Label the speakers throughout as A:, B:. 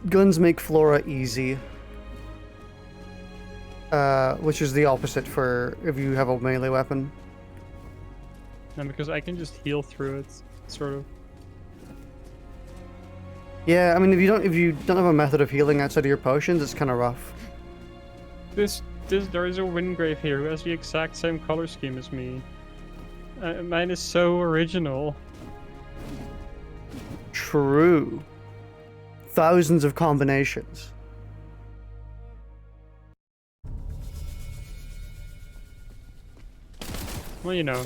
A: guns make flora easy. Which is the opposite for if you have a melee weapon.
B: And because I can just heal through it, sort of.
A: Yeah, I mean if you don't have a method of healing outside of your potions, it's kind of rough.
B: There is a Wingrave here who has the exact same color scheme as me. Mine is so original.
A: True. Thousands of combinations.
B: Well, you know,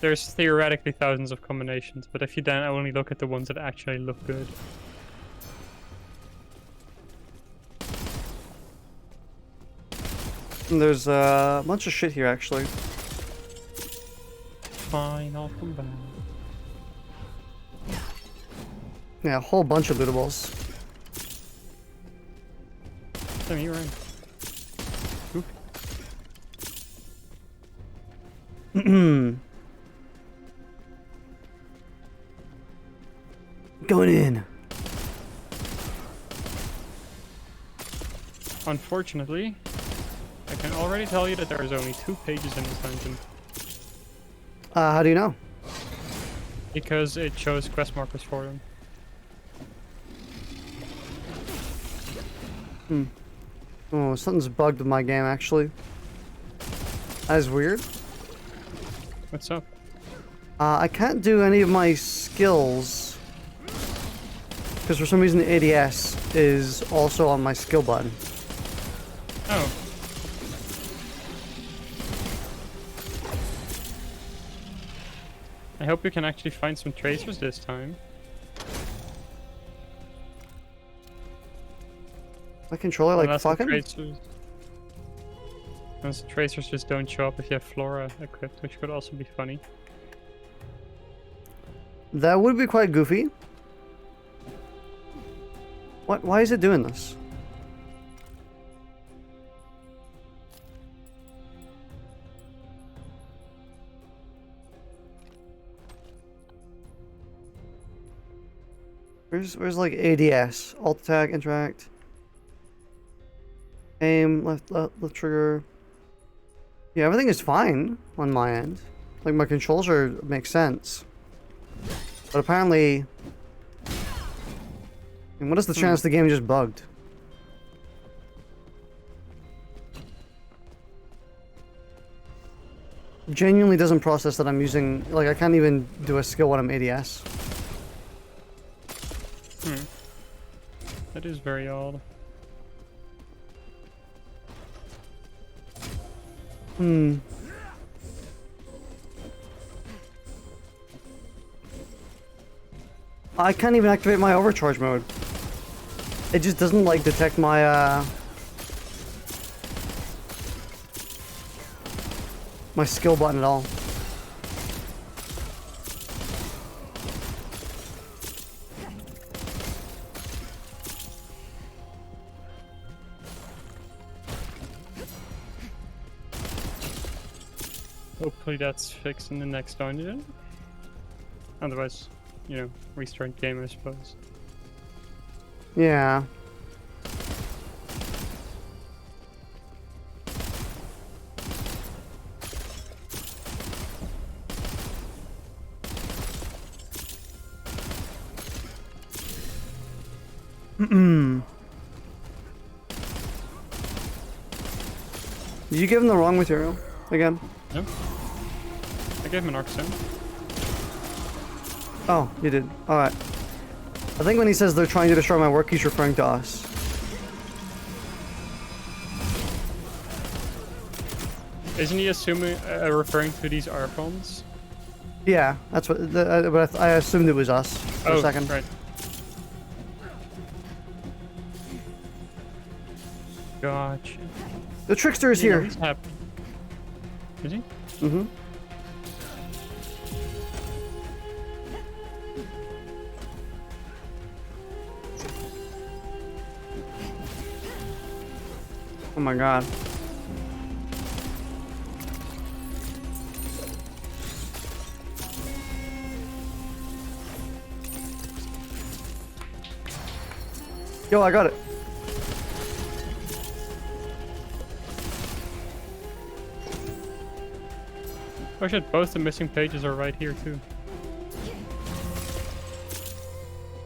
B: there's theoretically thousands of combinations, but if you then only look at the ones that actually look good.
A: And there's a bunch of shit here, actually.
B: Fine, I'll come back.
A: Yeah, a whole bunch of lootables.
B: Damn, you're right.
A: Going in.
B: Unfortunately, I can already tell you that there is only 2 pages in this dungeon.
A: How do you know?
B: Because it shows quest markers for them.
A: Oh, something's bugged with my game, actually. That is weird.
B: What's up?
A: I can't do any of my skills. Because for some reason the ADS is also on my skill button.
B: Oh. I hope you can actually find some tracers this time.
A: My controller like
B: Unless
A: fucking?
B: Unless the tracers just don't show up if you have Flora equipped, which could also be funny.
A: That would be quite goofy. What? Why is it doing this? Where's like ADS? Alt attack, interact. Aim, left trigger. Yeah, everything is fine on my end. Like my controls make sense. But apparently, and what is the chance the game just bugged? Genuinely doesn't process that I'm using, like I can't even do a skill when I'm ADS.
B: That is very odd.
A: I can't even activate my overcharge mode. It just doesn't like detect my my skill button at all.
B: Hopefully that's fixed in the next dungeon. Otherwise, you know, restart game, I suppose.
A: Yeah. Did you give him the wrong material again?
B: No. I gave him an arc stone.
A: Oh, you did. Alright. I think when he says they're trying to destroy my work, he's referring to us.
B: Isn't he assuming referring to these Archons?
A: Yeah, that's what. But I assumed it was us for a second.
B: Right. Gotcha.
A: The trickster is
B: You know,
A: here.
B: he's happy. Is he?
A: Mm-hmm. Oh my god. Yo, I got it.
B: Oh shit, both the missing pages are right here too.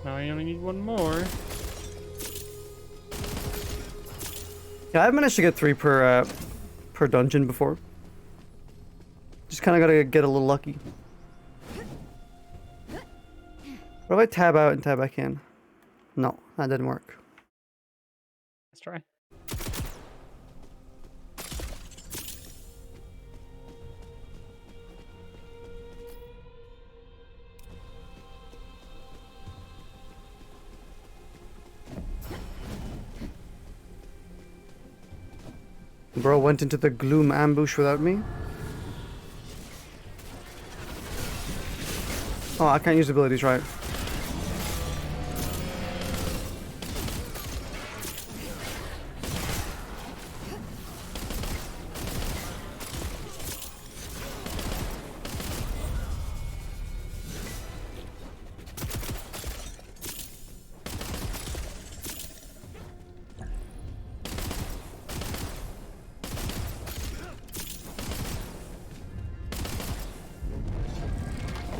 B: Now I only need one more.
A: Yeah, I've managed to get 3 per dungeon before. Just kind of gotta get a little lucky. What if I tab out and tab back in? No, that didn't work.
B: Let's try.
A: Bro went into the gloom ambush without me. Oh, I can't use abilities, right?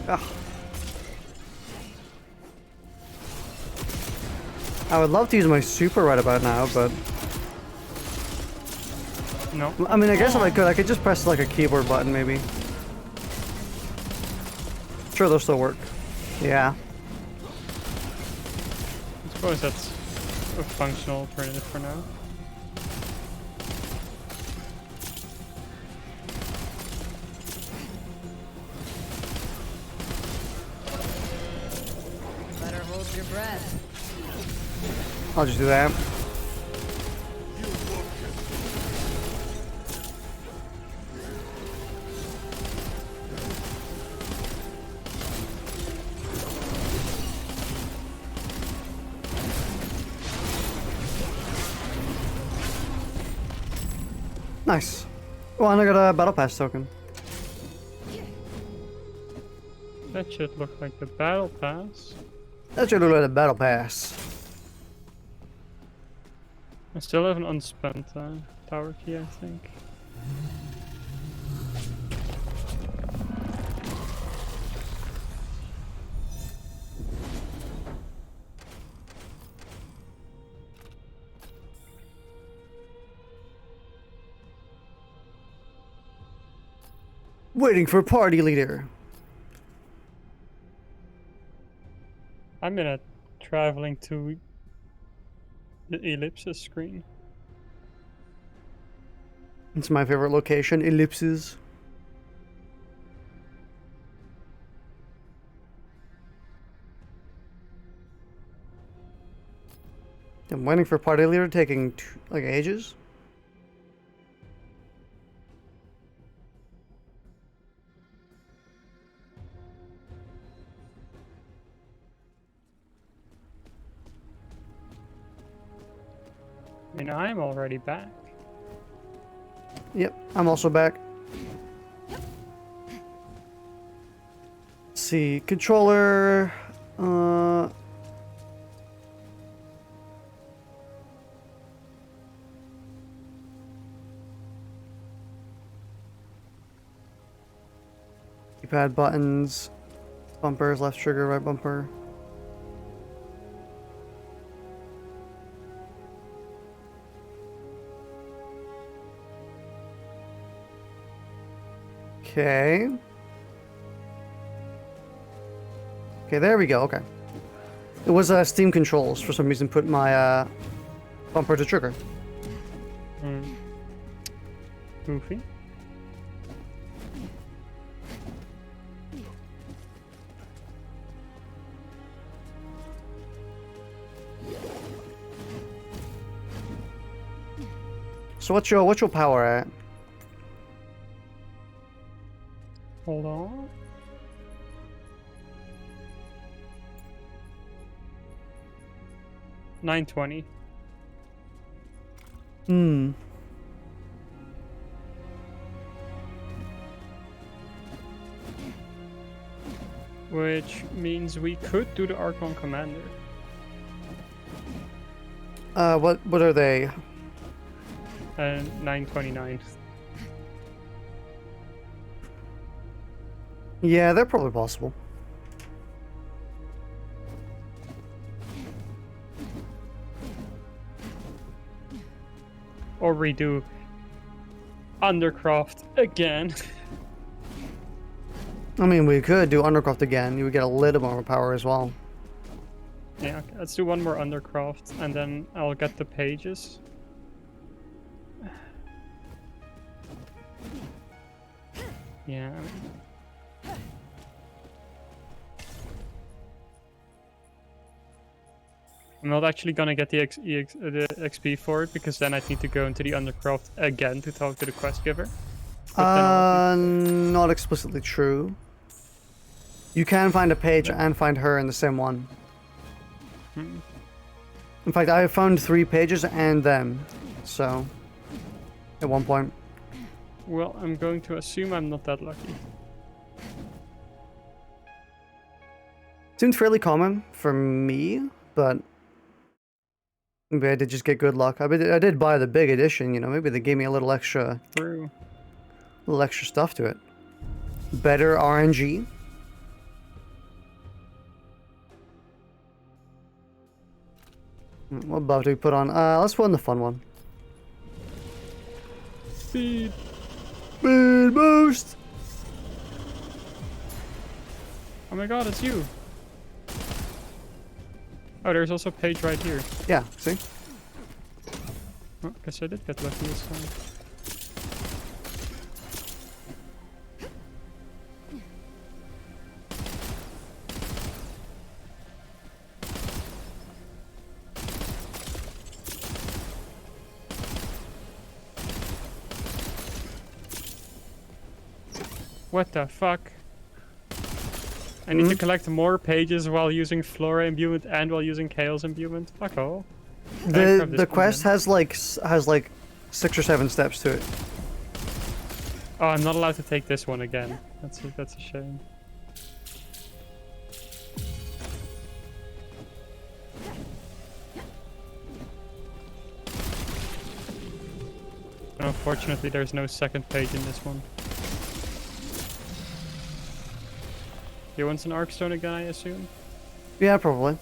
A: Ugh. I would love to use my super right about now, but...
B: No.
A: I mean, I guess if I could just press like a keyboard button, maybe. Sure, they'll still work. Yeah.
B: I suppose that's a functional alternative for now.
C: Better hold your breath.
A: I'll just do that. Nice. Oh, and I got a battle pass token.
B: That should look like the battle pass.
A: That should look like a battle pass.
B: I still have an unspent tower key, I think.
A: Waiting for party leader.
B: I'm in a traveling to the ellipsis screen.
A: It's my favorite location, ellipses. I'm waiting for party leader, taking like ages.
B: I mean, I'm already back.
A: Yep, I'm also back. Let's see, controller. Keypad buttons, bumpers, left trigger, right bumper. Okay. Okay, there we go. Okay. It was Steam controls for some reason put my bumper to trigger.
B: Goofy.
A: So what's your power at?
B: Hold on. $920.
A: Hmm.
B: Which means we could do the Archon Commander.
A: What are they?
B: 929.
A: Yeah, they're probably possible.
B: Or redo Undercroft again.
A: I mean, we could do Undercroft again. You would get a little more power as well.
B: Yeah, okay, let's do one more Undercroft and then I'll get the pages. Yeah. I'm not actually gonna get the XP for it because then I need to go into the Undercroft again to talk to the quest giver. But then I'll
A: Not explicitly true. You can find a page and find her in the same one. In fact, I found 3 pages and them, so at one point.
B: Well, I'm going to assume I'm not that lucky.
A: Seemed fairly common for me, but maybe I did just get good luck. I did buy the big edition, you know. Maybe they gave me a little extra stuff to it. Better RNG. What buff do we put on? Let's put on the fun one.
B: Speed.
A: Speed boost.
B: Oh my god, it's you. Oh, there's also a page right here.
A: Yeah, see?
B: Oh, guess I did get lucky this time. What the fuck? I need to collect more pages while using Flora imbuement and while using Chaos imbuement. Fuck all.
A: The quest has like 6 or 7 steps to it.
B: Oh, I'm not allowed to take this one again. That's a shame. Unfortunately, there's no second page in this one. You want an Arkstone again, I assume?
A: Yeah, probably.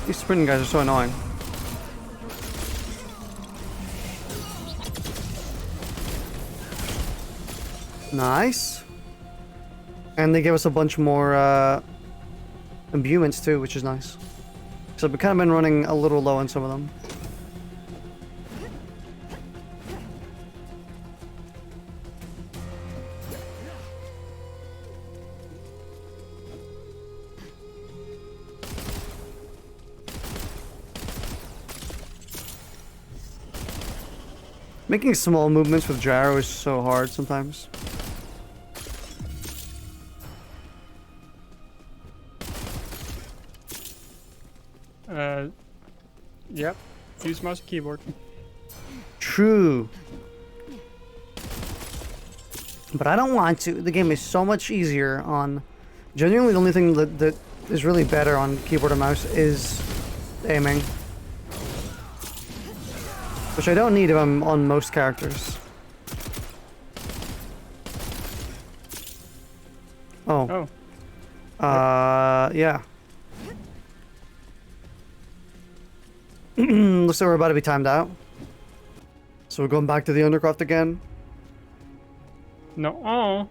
A: These sprinting guys are so annoying. Nice. And they give us a bunch more imbuements too, which is nice. So we've kind of been running a little low on some of them. Making small movements with gyro is so hard sometimes.
B: Yep. Use mouse and keyboard.
A: True. But I don't want to. The game is so much easier on... Genuinely, the only thing that is really better on keyboard and mouse is aiming. Which I don't need if I'm on most characters. Oh. Yeah. Looks like we're about to be timed out. So we're going back to the Undercroft again.
B: No.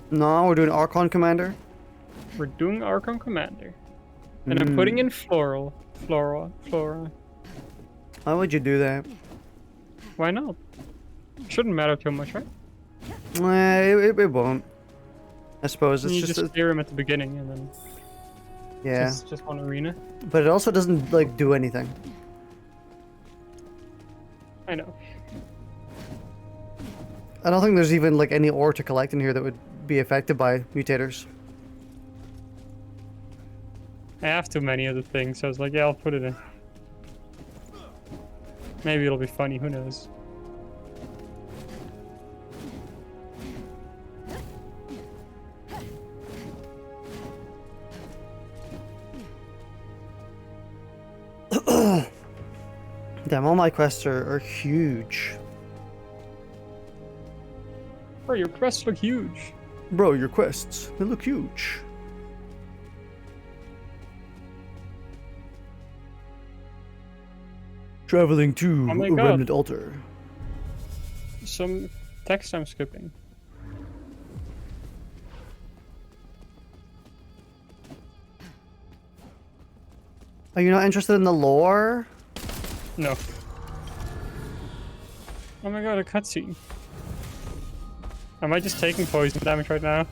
A: No, we're doing Archon Commander.
B: We're doing Archon Commander. And I'm putting in Flora.
A: Why would you do that?
B: Why not? Shouldn't matter too much, right?
A: It won't. I suppose it's
B: You
A: just
B: just clear him at the beginning and then
A: yeah.
B: just one arena.
A: But it also doesn't like do anything.
B: I know.
A: I don't think there's even like any ore to collect in here that would be affected by mutators.
B: I have too many of the things, so I was like, yeah, I'll put it in. Maybe it'll be funny, who knows.
A: Damn, all my quests are huge.
B: Bro, your quests look huge.
A: Bro, your quests, they look huge. Traveling to
B: Oh my
A: a
B: God.
A: remnant altar.
B: Some text I'm skipping.
A: Are you not interested in the lore?
B: No. Oh my god, a cutscene. Am I just taking poison damage right now?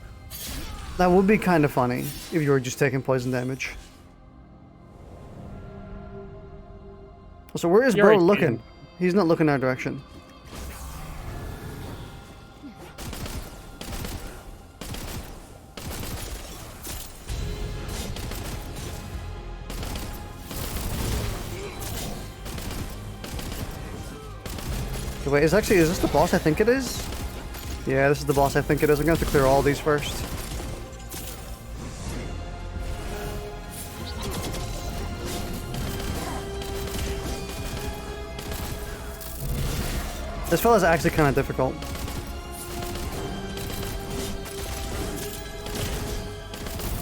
A: That would be kind of funny if you were just taking poison damage. So where is
B: You're
A: bro
B: right,
A: looking?
B: Bipin.
A: He's not looking our direction. Okay, wait, is this the boss I think it is? Yeah, this is the boss I think it is. I'm gonna have to clear all these first. This fella's actually kind of difficult.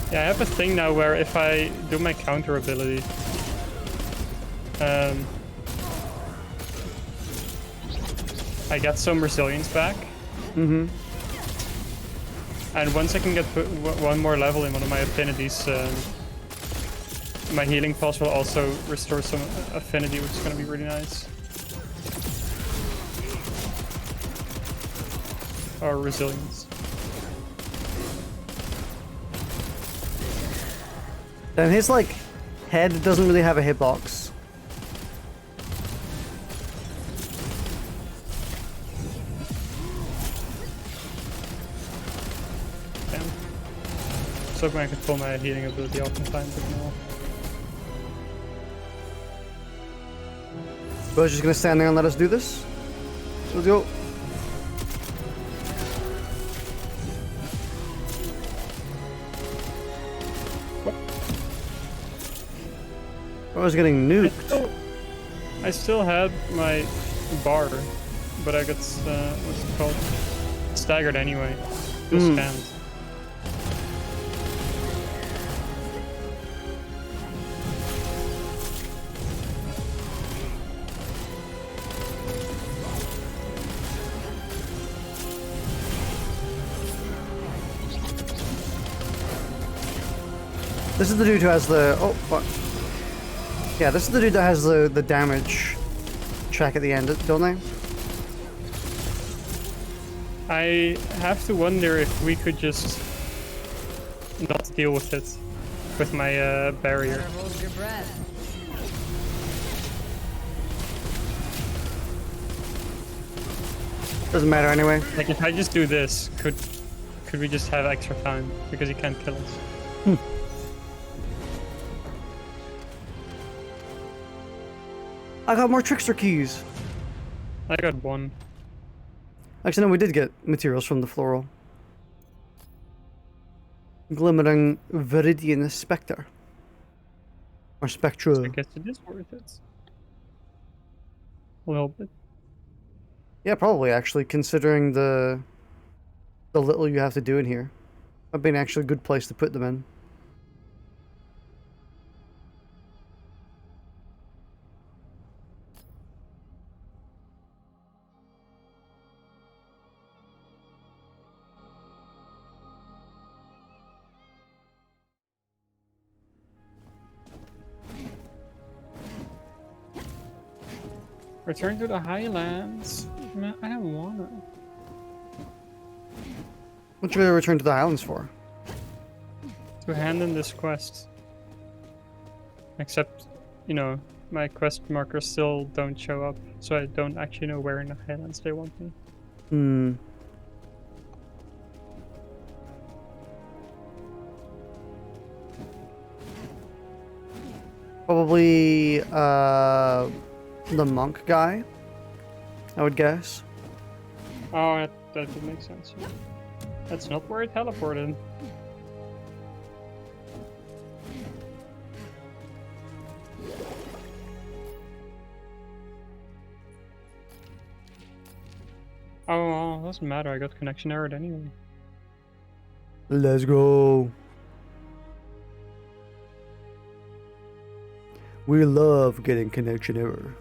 B: Yeah, I have a thing now where if I do my counter ability, I get some resilience back.
A: Mm-hmm.
B: And once I can get one more level in one of my affinities, my healing pulse will also restore some affinity, which is going to be really nice. Or resilience.
A: And his, like, head doesn't really have a hitbox.
B: Damn. So I could pull my healing ability off in time, but no.
A: Bro's just gonna stand there and let us do this? Let's go. Bro's getting nuked.
B: I still had my bar, but I got, what's it called? Staggered anyway. Still scanned.
A: This is the dude who has the... Oh, fuck. Yeah, this is the dude that has the damage track at the end, don't they?
B: I have to wonder if we could just not deal with it with my barrier.
C: Better hold your breath.
A: Doesn't matter anyway.
B: Like if I just do this, could we just have extra time because he can't kill us?
A: I got more trickster keys.
B: I got one.
A: Actually, no, we did get materials from the floral. Glimmering Viridian Spectre. Or Spectra.
B: I guess it is worth it. A little bit.
A: Yeah, probably actually, considering the little you have to do in here. That'd be an actually good place to put them in.
B: Return to the Highlands. Man, I don't wanna.
A: What you gonna return to the Highlands for?
B: To hand in this quest. Except, you know, my quest markers still don't show up, so I don't actually know where in the Highlands they want me.
A: Hmm. Probably the monk guy, I would guess.
B: Oh, that would make sense. Yeah. That's not where it teleported. Oh, well, doesn't matter. I got connection error anyway.
A: Let's go. We love getting connection error.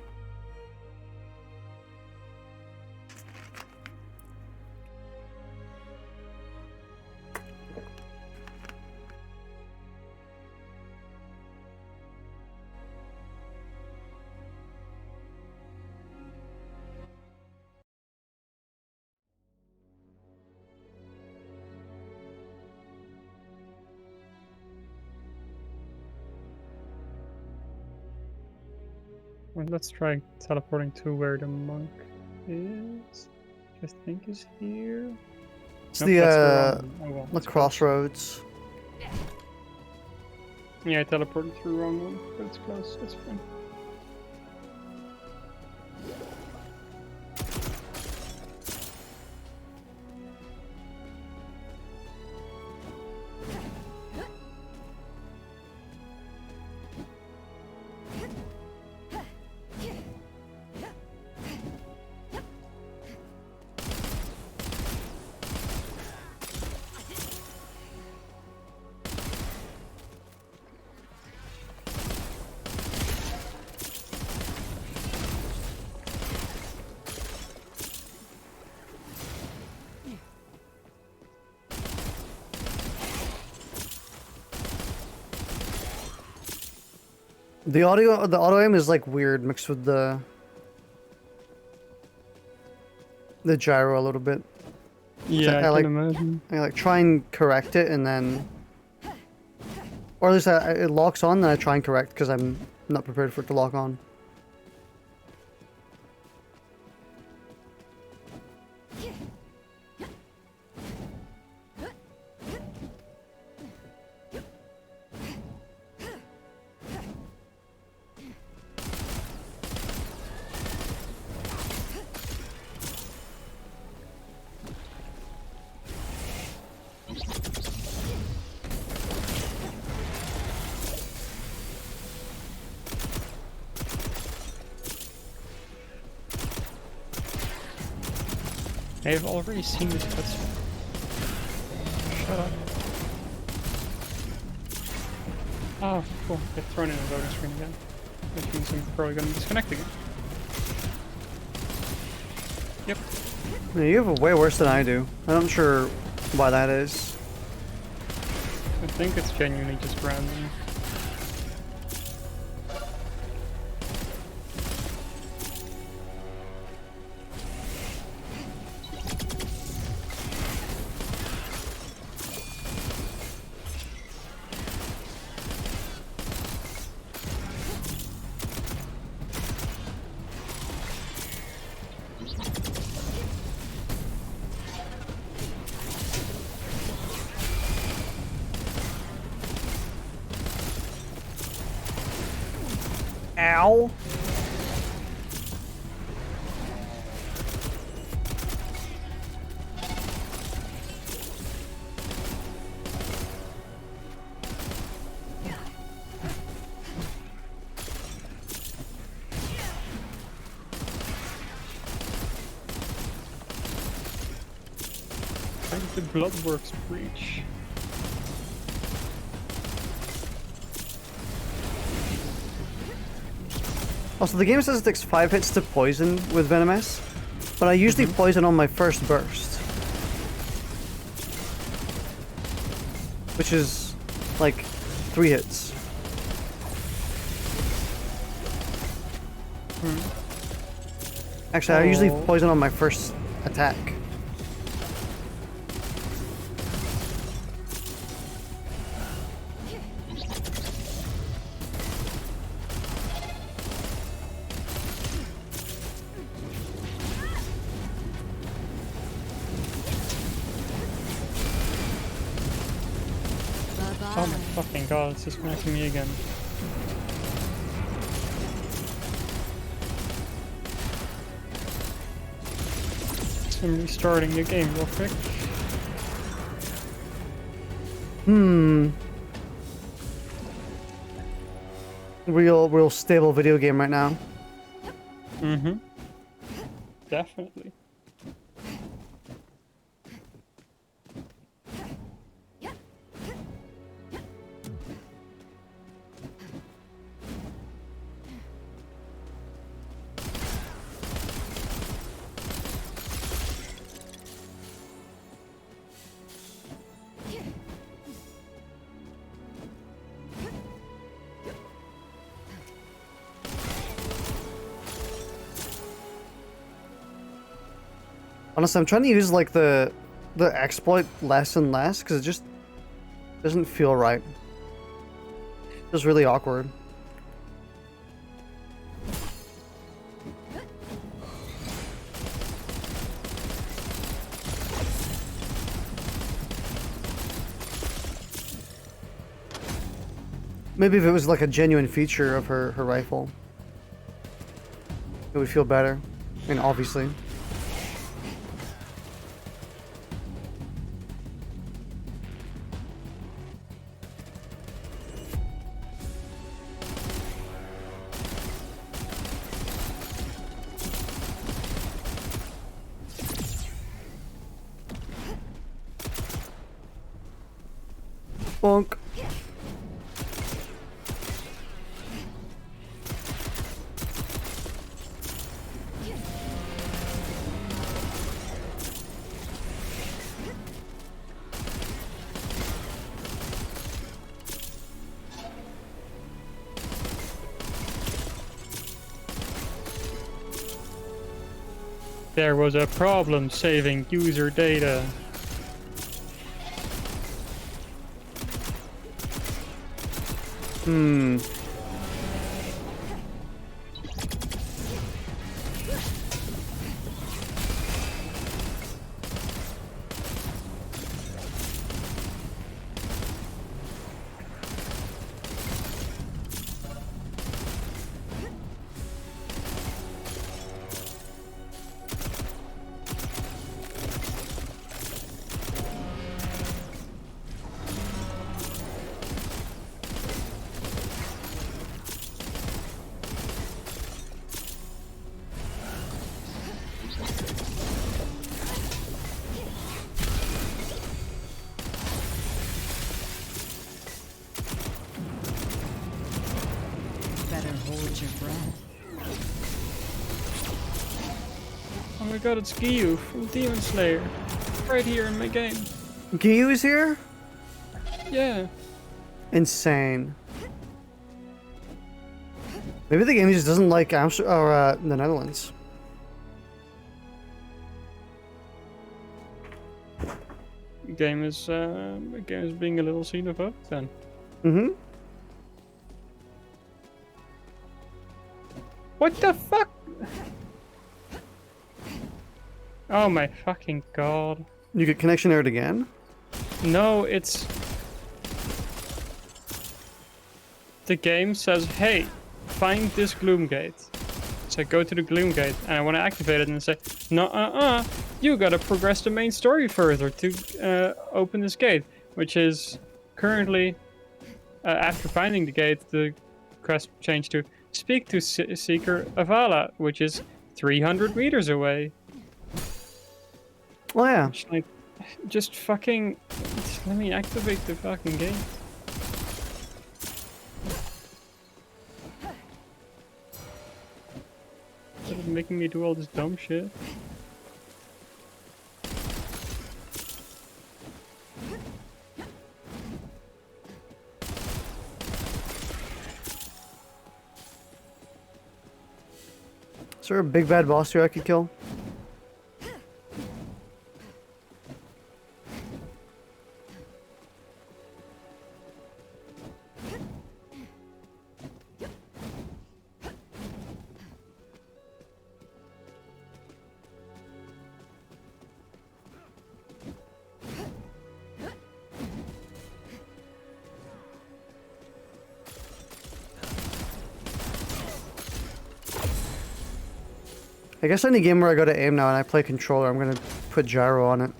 B: Well, let's try teleporting to where the monk is. Which I think is here.
A: It's
B: Nope,
A: the
B: that's wrong one. Oh, well,
A: the
B: it's close.
A: crossroads.
B: Yeah, I teleported through the wrong one, but it's close. It's fine.
A: The auto aim is like weird mixed with the gyro a little bit.
B: Yeah, I
A: I
B: can
A: like-
B: imagine.
A: I like try and correct it and then, or at least it locks on, then I try and correct because I'm not prepared for it to lock on.
B: I've already seen this cutscene. Shut up. Oh, cool. Get thrown in a loading screen again. Which means I'm probably gonna disconnect again. Yep.
A: Yeah, you have it way worse than I do. I'm not sure why that is.
B: I think it's genuinely just random.
A: Ow!
B: Find the Bloodworks breach.
A: Also, the game says it takes 5 hits to poison with Venomous, but I usually poison on my first burst. Which is, like, 3 hits. Actually, I usually
B: Oh.
A: poison on my first attack.
B: Oh my fucking god, it's disconnecting me again. I'm restarting the game real quick.
A: Real stable video game right now.
B: Mm-hmm. Definitely.
A: Honestly, I'm trying to use like the exploit less and less because it just doesn't feel right. It feels really awkward. Maybe if it was like a genuine feature of her rifle, it would feel better. I mean, obviously. Bonk.
B: There was a problem saving user data.
C: Better hold your breath.
B: Oh my god, it's Gyu from Demon Slayer. Right here in my game.
A: Gyu is here?
B: Yeah.
A: Insane. Maybe the game just doesn't like the Netherlands.
B: The game is being a little xenophobic then.
A: Mm-hmm.
B: What the fuck? Oh my fucking god.
A: You get connection error again?
B: No, it's... The game says, hey, find this gloom gate. So I go to the gloom gate and I want to activate it and say, no, you gotta progress the main story further to open this gate. Which is currently, after finding the gate, the quest changed to speak to Seeker Avala, which is 300 meters away.
A: Oh yeah.
B: Like, just fucking... Just let me activate the fucking gate. Instead of making me do all this dumb shit.
A: Is there a big bad boss here I could kill? I guess any game where I go to aim now and I play controller, I'm gonna put gyro on it.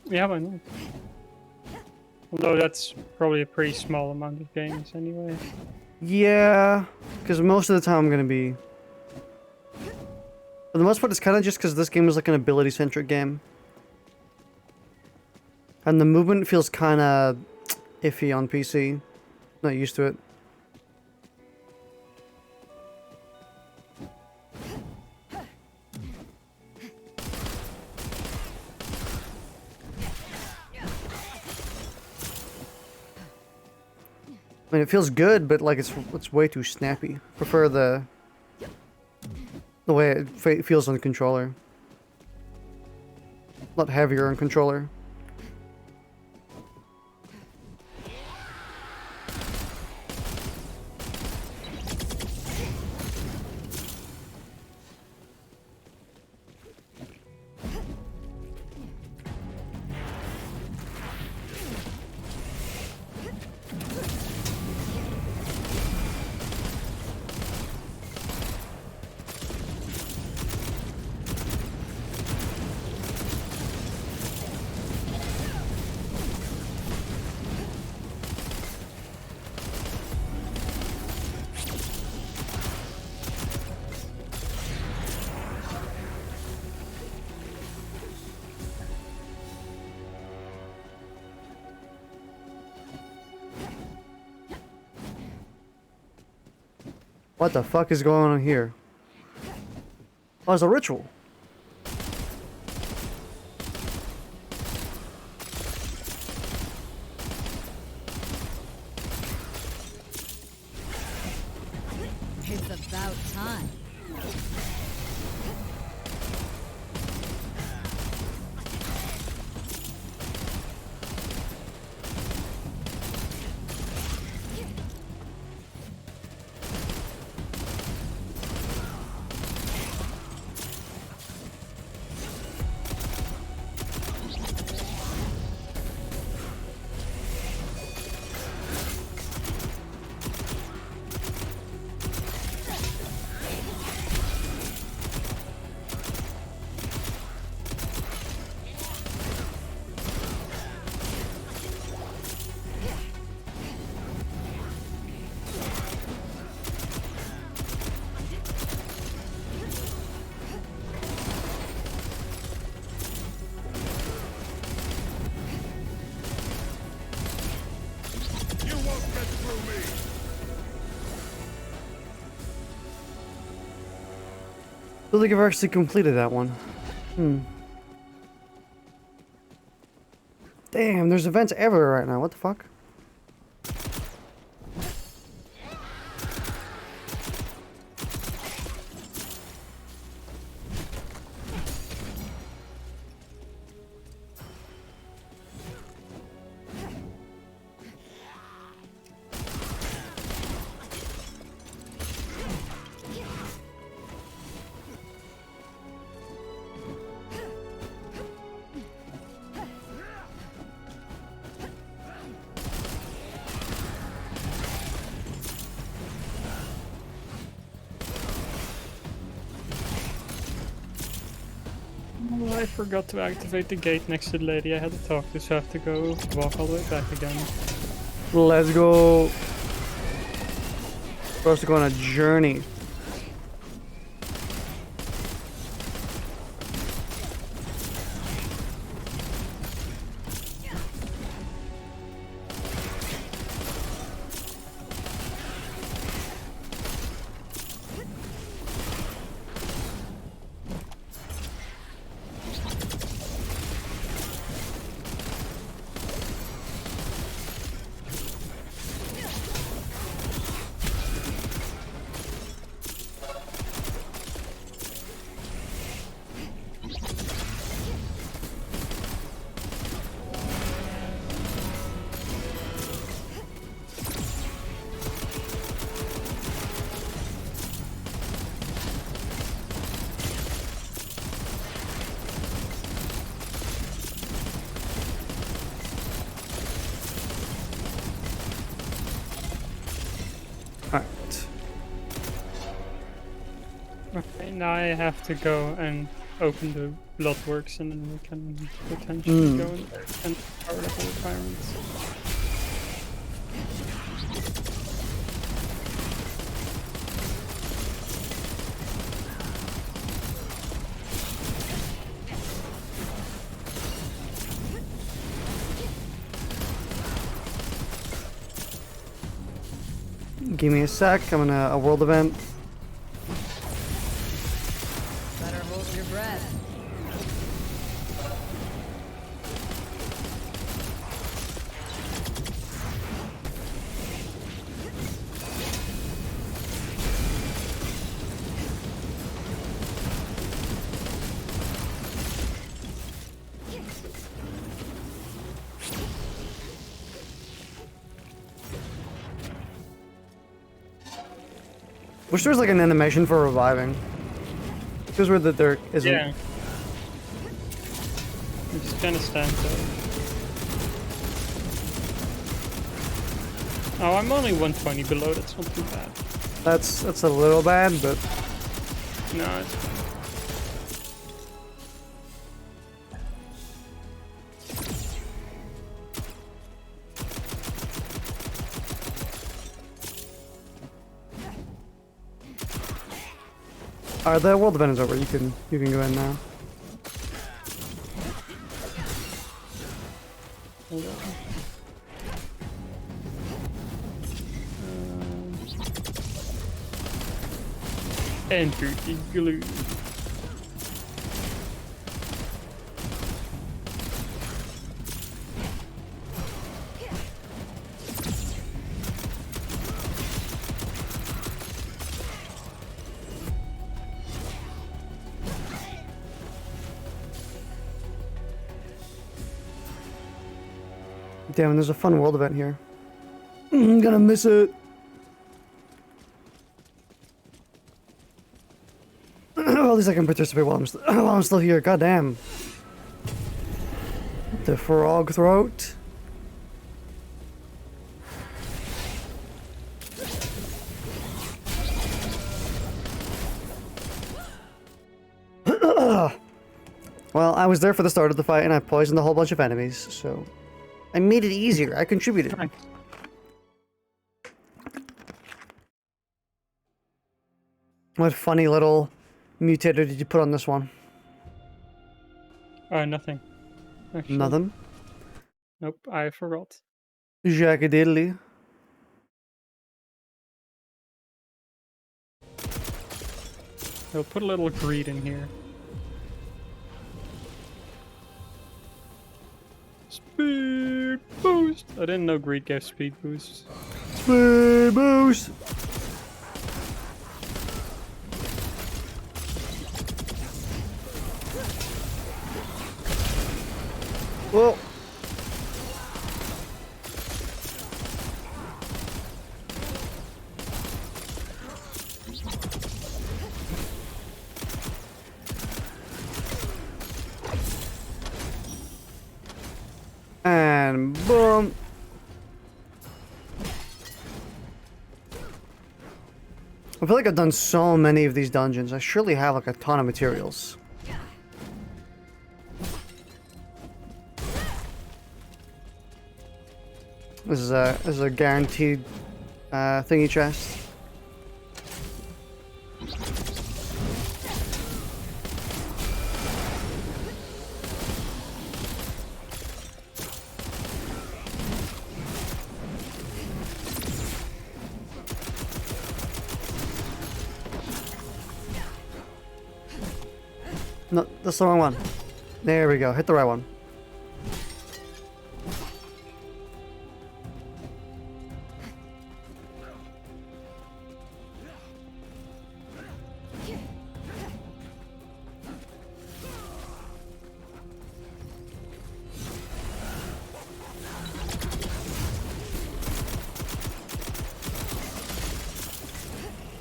B: Yeah, why not? Although that's probably a pretty small amount of games anyway.
A: Yeah, because most of the time I'm gonna be... For the most part, it's kind of just because this game is like an ability-centric game. And the movement feels kind of iffy on PC. Not used to it. I mean, it feels good, but like it's way too snappy. Prefer the way it feels on the controller. A lot heavier on controller. What the fuck is going on here? Oh, it's a ritual.
C: It's about time.
A: I don't think I've actually completed that one. Damn, there's events everywhere right now. What the fuck?
B: Oh, I forgot to activate the gate next to the lady I had to talk to, so I have to go walk all the way back again.
A: Let's go. We're supposed to go on a journey.
B: Okay, now I have to go and open the Bloodworks and then we can potentially go in there and power level requirements.
A: Give me a sec. I'm in a world event.
C: Better hold your breath.
A: Wish there was like an animation for reviving. Feels weird that there isn't.
B: Yeah. It just kind of stands there. Oh, I'm only 120 below. That's not too bad.
A: That's a little bad, but
B: No, it's
A: alright. The world event is over. You can go in now.
B: hold on. Enter the glue.
A: Damn, there's a fun world event here. I'm gonna miss it. Well, at least I can participate while I'm still here. God damn. The frog throat. Well, I was there for the start of the fight and I poisoned a whole bunch of enemies, so I made it easier. I contributed.
B: Nice.
A: What funny little mutator did you put on this one?
B: Nothing. Actually.
A: Nothing.
B: Nope, I forgot.
A: Jackadiddly.
B: I'll put a little greed in here. Speed boost! I didn't know greed gave speed boosts.
A: Speed boost! Whoa! And boom! I feel like I've done so many of these dungeons. I surely have like a ton of materials. This is a guaranteed thingy chest. No, that's the wrong one. There we go. Hit the right one.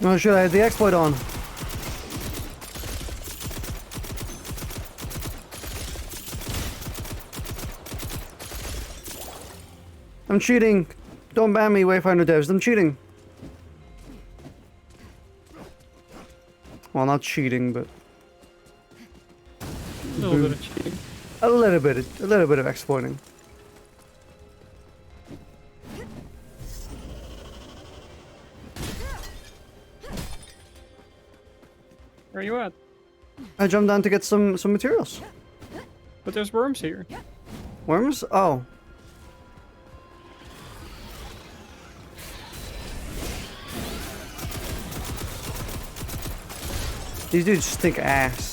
A: Oh shit, I had the exploit on. I'm cheating. Don't ban me, Wayfinder devs. I'm cheating. Well, not cheating, but
B: A little bit of cheating.
A: a little bit of exploiting.
B: Where are you at?
A: I jumped down to get some materials.
B: But there's worms here.
A: Worms? Oh. These dudes stink ass.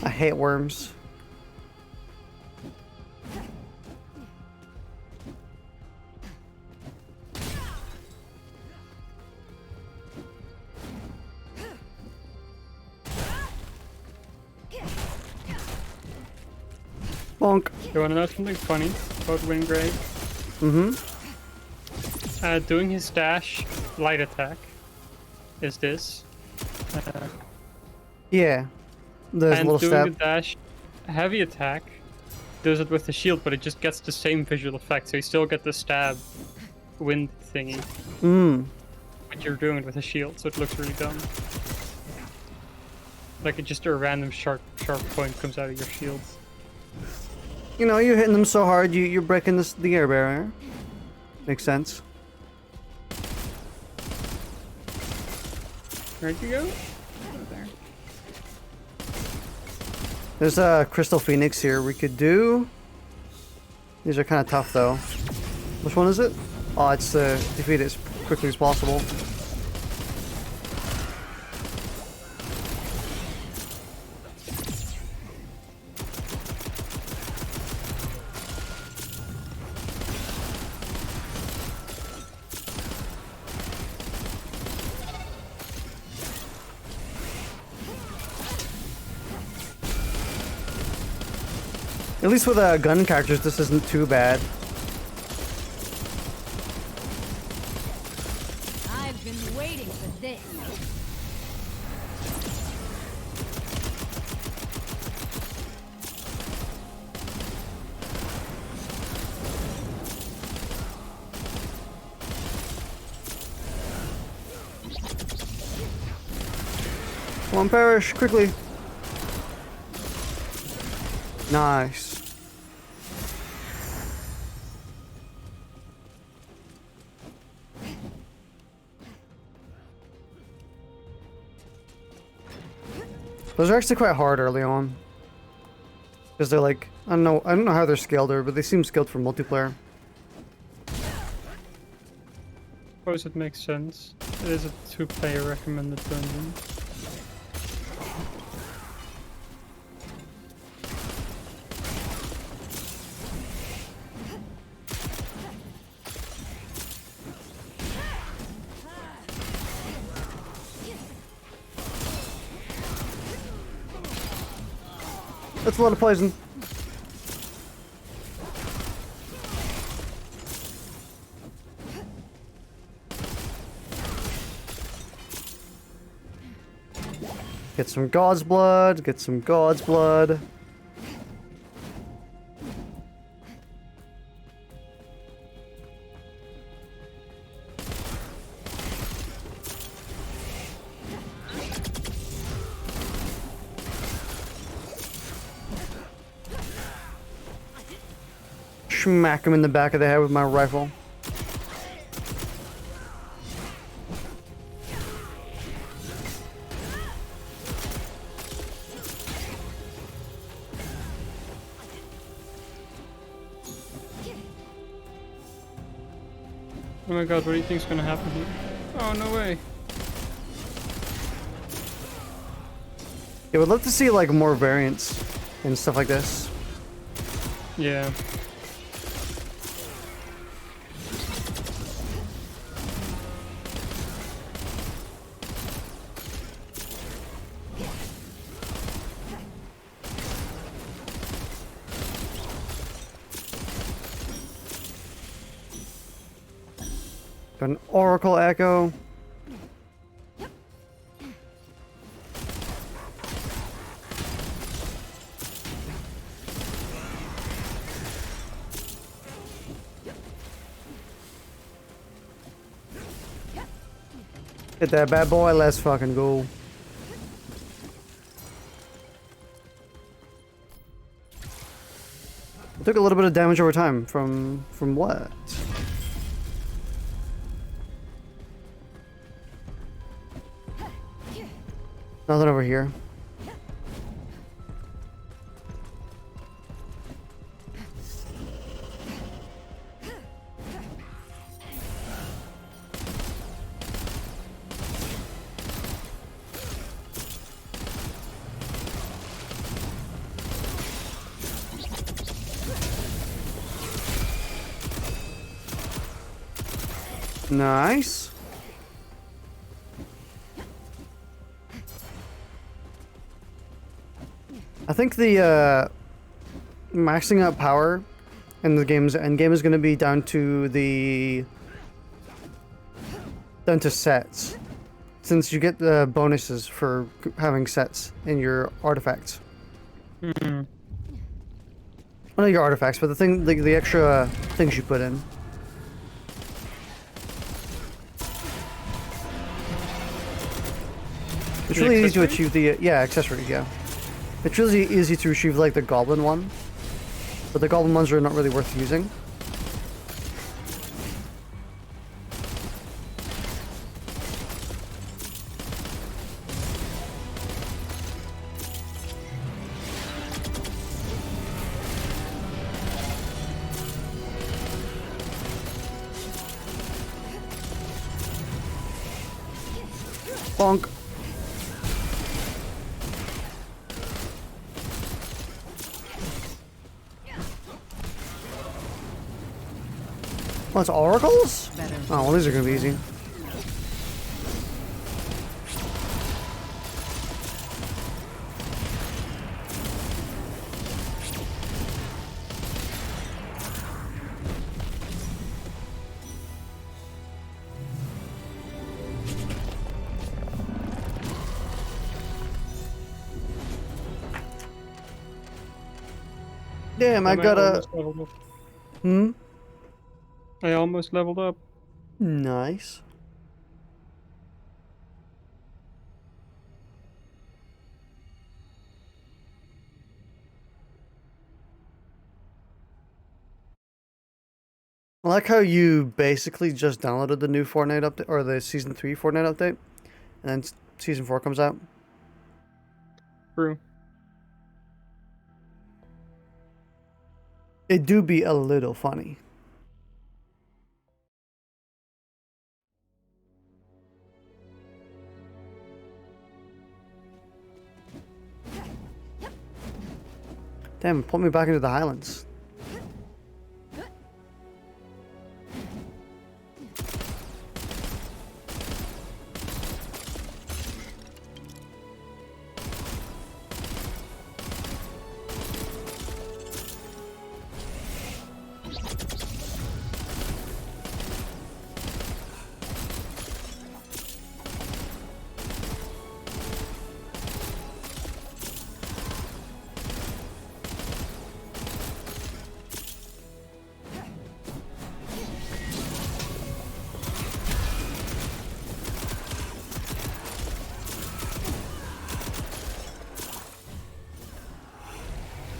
A: I hate worms. Bonk.
B: You wanna know something funny about Wingrave?
A: Mm-hmm.
B: Doing his dash light attack is this.
A: Yeah. There's a
B: And
A: little
B: doing
A: stab.
B: the dash heavy attack does it with the shield, but it just gets the same visual effect, so you still get the stab wind thingy. But you're doing it with a shield, so it looks really dumb. Like it just a random sharp point comes out of your shield.
A: You know, you're hitting them so hard, you're breaking the air barrier. Makes sense.
B: Where'd you go? Oh, there.
A: There's a Crystal Phoenix here we could do. These are kind of tough though. Which one is it? Oh, it's defeat it as quickly as possible. At least with gun characters, this isn't too bad.
C: I've been waiting for this.
A: Come on, perish quickly. Nice. Those are actually quite hard early on. Because they're like, I don't know how they're scaled or, but they seem scaled for multiplayer.
B: Suppose it makes sense. It is a 2-player recommended dungeon.
A: That's a lot of poison. Get some God's blood, get some God's blood. Smack him in the back of the head with my rifle.
B: Oh my god, what do you think's gonna happen here? Oh, no way.
A: Yeah, would love to see like more variants and stuff like this.
B: Yeah.
A: Got an Oracle Echo. Hit that bad boy, let's fucking go. I took a little bit of damage over time from what? Nothing over here. Nice. I think the maxing out power in the game's endgame is going to be down to sets, since you get the bonuses for having sets in your artifacts.
B: Hmm.
A: Well, not your artifacts, but the extra things you put in. It's really easy to achieve the accessories. Yeah, it's really easy to achieve like the goblin one, but the goblin ones are not really worth using. Bonk. Oh, it's oracles? Oh, well, these are gonna be easy. Damn, I got a... Hmm?
B: I almost leveled up.
A: Nice. I like how you basically just downloaded the new Fortnite update, or the Season 3 Fortnite update, and then Season 4 comes out.
B: True.
A: It do be a little funny. Damn, put me back into the Highlands.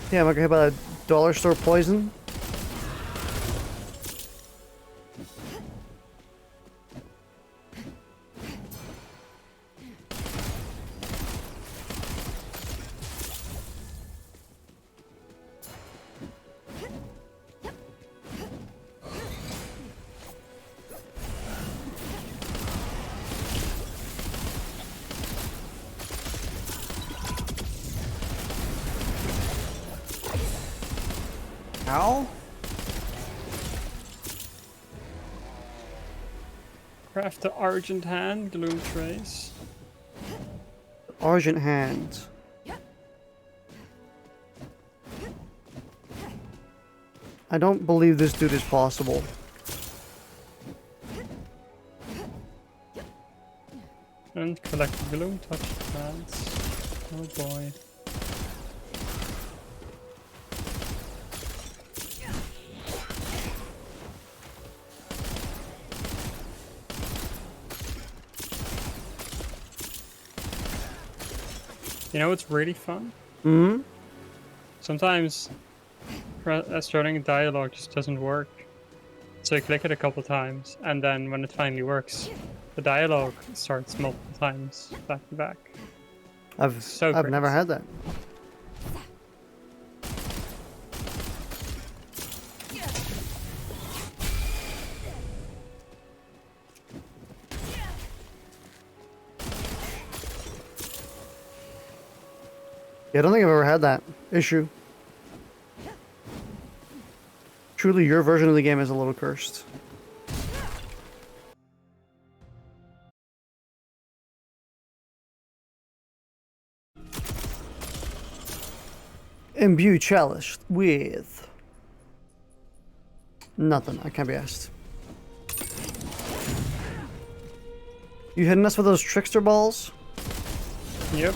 A: Damn, I got hit by a dollar store poison. Ow.
B: Craft the Argent Hand, Gloom Trace.
A: Argent hands. I don't believe this dude is possible.
B: And collect the Gloom Touch plants. Oh boy. You know what's really fun?
A: Hmm?
B: Sometimes starting a dialogue just doesn't work. So you click it a couple times, and then when it finally works, the dialogue starts multiple times back to back.
A: I've
B: So
A: I've
B: great.
A: never had that. Yeah, I don't think I've ever had that issue. Truly, your version of the game is a little cursed. Imbue chalice with nothing. I can't be asked. You hitting us with those trickster balls?
B: Yep.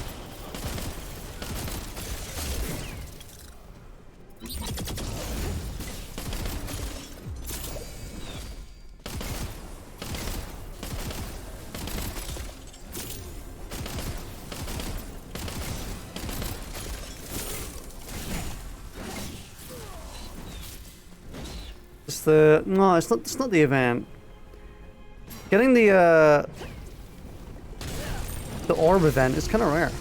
A: It's the no, it's not. It's not the event. Getting the orb event is kind of rare.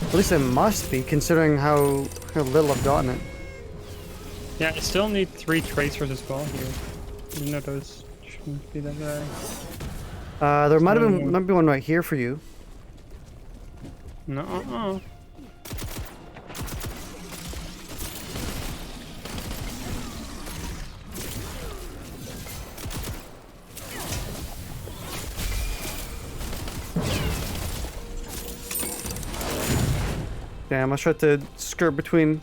A: At least it must be, considering how little I've gotten it.
B: Yeah, I still need 3 tracers as well here. Even though those shouldn't be that rare.
A: There might be one right here for you.
B: No.
A: Damn, I tried to skirt between.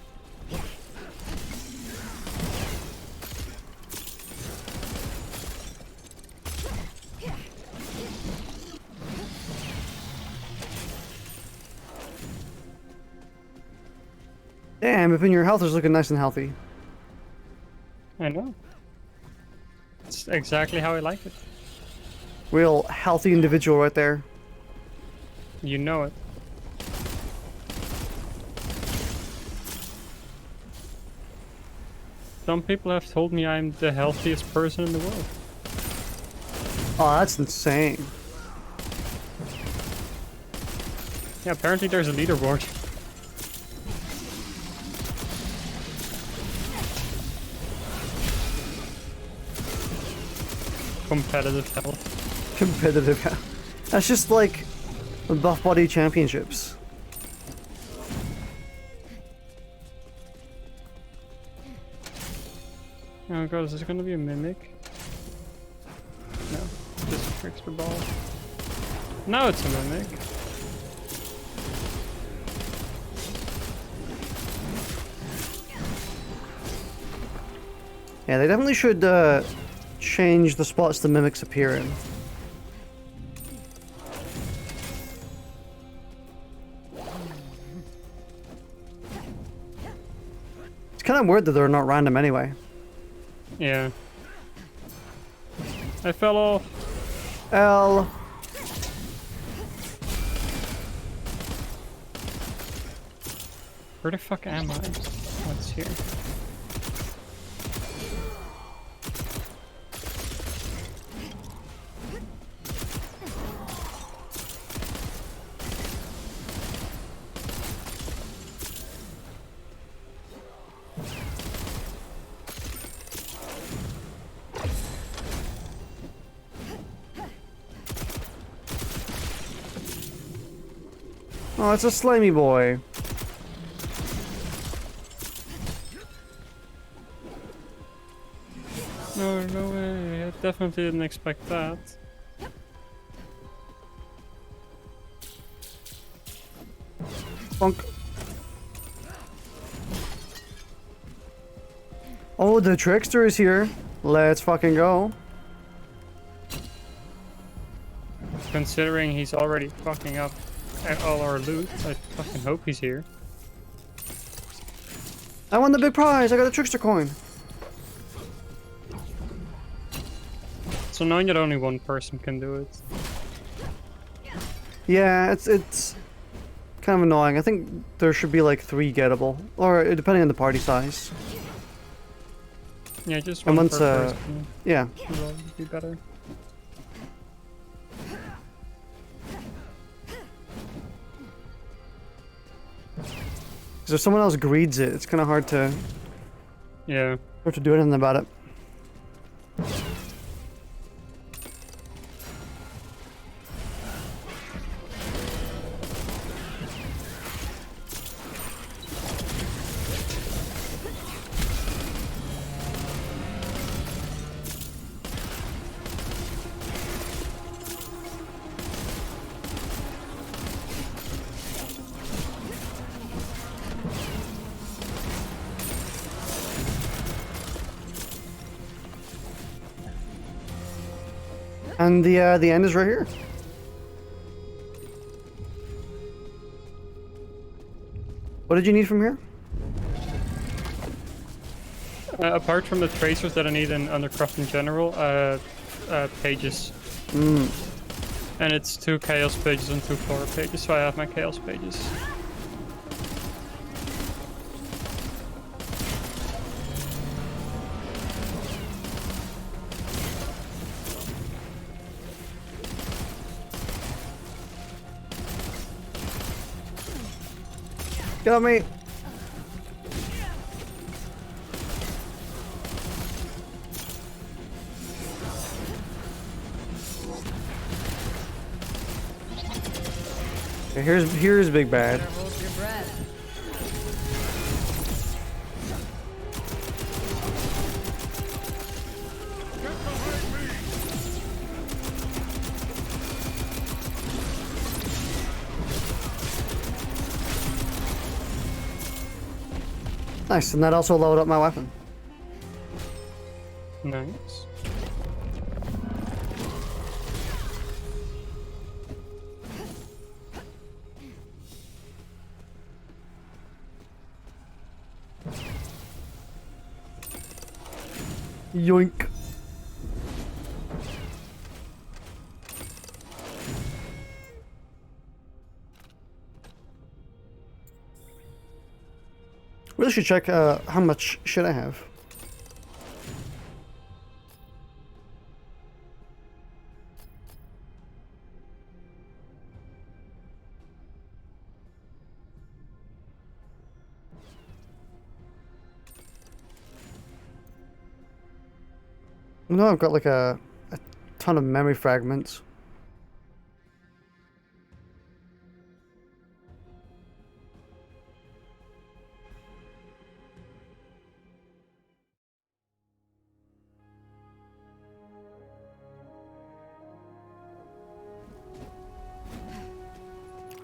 A: Damn, Bipin, your health is looking nice and healthy.
B: I know. It's exactly how I like it.
A: Real healthy individual right there.
B: You know it. Some people have told me I'm the healthiest person in the world.
A: Oh, that's insane.
B: Yeah, apparently there's a leaderboard. Competitive health.
A: Competitive. That's just like buff body championships.
B: Oh god, is this gonna be a mimic? No, just a trickster ball. Now it's a mimic.
A: Yeah, they definitely should change the spots the mimics appear in. It's kind of weird that they're not random anyway.
B: Yeah. I fell off.
A: L.
B: Where the fuck am I? What's here?
A: Oh, it's a slimy boy.
B: No, no way. I definitely didn't expect that.
A: Bonk. Oh, the trickster is here. Let's fucking go.
B: Considering he's already fucking up all our loot, I fucking hope he's here.
A: I won the big prize! I got a trickster coin!
B: It's annoying that only one person can do it.
A: Yeah, it's kind of annoying. I think there should be like 3 gettable, or depending on the party size.
B: Yeah, just
A: And
B: one
A: once,
B: per person
A: yeah.
B: would be better.
A: Because if someone else greeds it, it's kind of hard to do anything about it. And the end is right here. What did you need from here?
B: Apart from the tracers that I need in Undercraft in general, pages. And it's 2 chaos pages and 2 flora pages, so I have my chaos pages.
A: Got me. Okay, here's Big Bad.
C: Hold your breath.
A: Nice, and that also lowered up my weapon.
B: Nice.
A: Yoink. Really should check how much shit I have. No, I've got like a ton of memory fragments.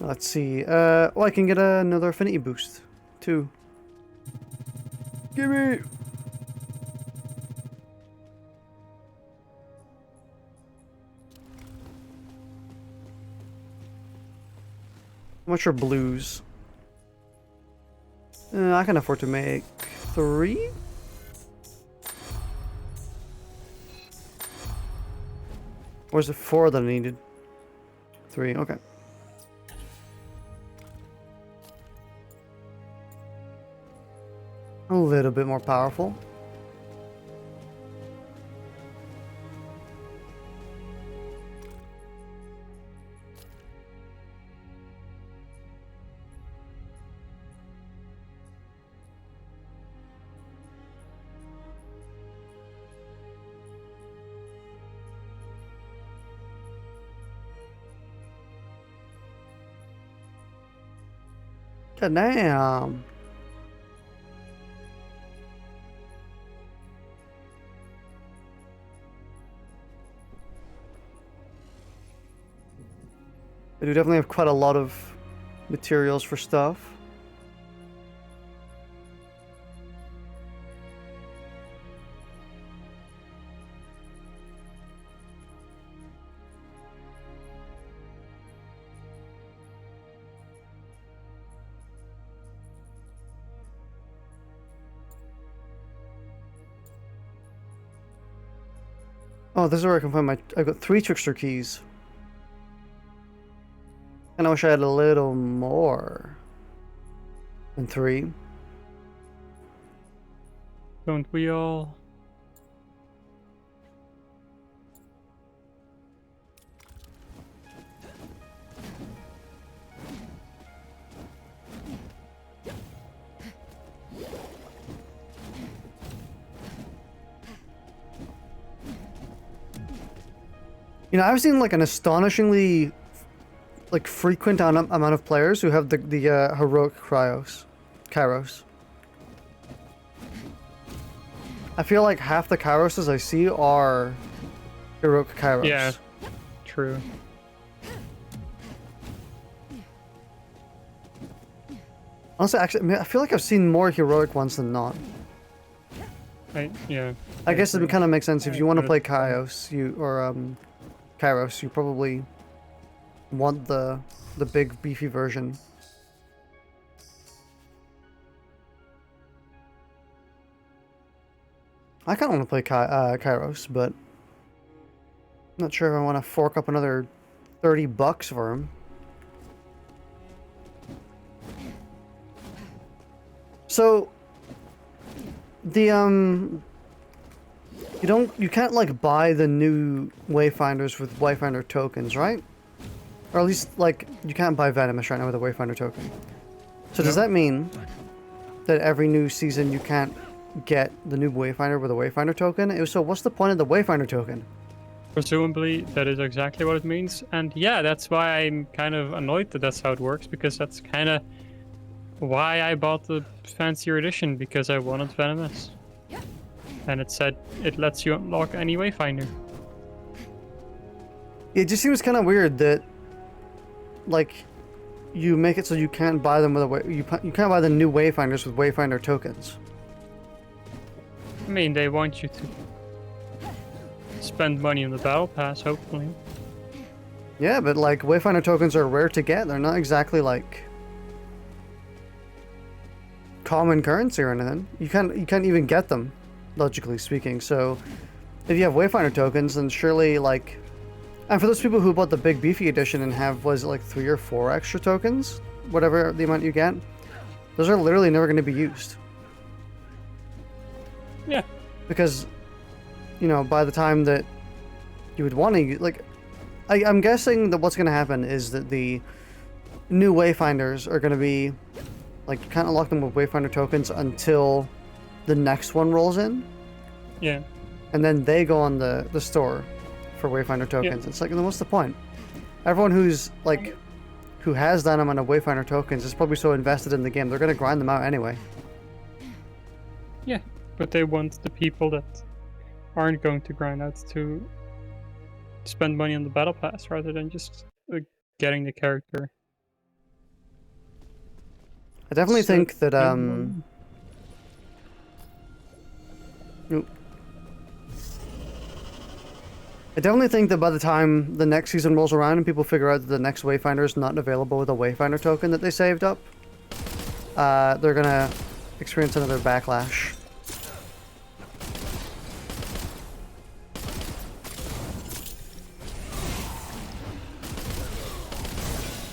A: Let's see. Oh, I can get another affinity boost, too. Gimme! How much are blues? I can afford to make 3? Or is it 4 that I needed? 3, okay. A little bit more powerful. God damn. I do definitely have quite a lot of materials for stuff. Oh, this is where I can find my... I've got 3 trickster keys. And I wish I had a little more than 3.
B: Don't we all?
A: You know, I've seen like an astonishingly like frequent amount of players who have the heroic Kairos. I feel like half the Kairoses I see are heroic Kairos.
B: Yeah, true.
A: Honestly, actually, I feel like I've seen more heroic ones than not.
B: Yeah.
A: I guess it kind of makes sense if you want to play Kairos, Kairos, you probably want the big beefy version. I kind of want to play Kairos, but I'm not sure if I want to fork up another $30 for him. So the you can't like buy the new Wayfinders with Wayfinder tokens, right? Or at least like you can't buy Venomous right now with a Wayfinder token. So does that mean that every new season you can't get the new Wayfinder with a Wayfinder token? If so, what's the point of the Wayfinder token?
B: Presumably, that is exactly what it means. And yeah, that's why I'm kind of annoyed that that's how it works, because that's kind of why I bought the fancier edition, because I wanted Venomous. And it said it lets you unlock any Wayfinder.
A: It just seems kind of weird that, like, you make it so you can't buy them with you can't buy the new Wayfinders with Wayfinder tokens.
B: I mean, they want you to spend money on the battle pass, hopefully.
A: Yeah, but like Wayfinder tokens are rare to get. They're not exactly like common currency or anything. You can't even get them, logically speaking. So if you have Wayfinder tokens, then surely like, and for those people who bought the big beefy edition and have, was it like 3 or 4 extra tokens, whatever the amount you get, those are literally never going to be used.
B: Yeah.
A: Because, you know, by the time that you would want to, like, I'm guessing that what's going to happen is that the new Wayfinders are going to be, like, you can't unlock them with Wayfinder tokens until the next one rolls in.
B: Yeah.
A: And then they go on the store for Wayfinder tokens.
B: Yeah.
A: It's like, then what's the point? Everyone who's, like, who has that amount of Wayfinder tokens is probably so invested in the game, they're going to grind them out anyway.
B: Yeah, but they want the people that aren't going to grind out to spend money on the battle pass rather than just getting the character.
A: I definitely think that Nope. I definitely think that by the time the next season rolls around and people figure out that the next Wayfinder is not available with a Wayfinder token that they saved up, they're gonna experience another backlash.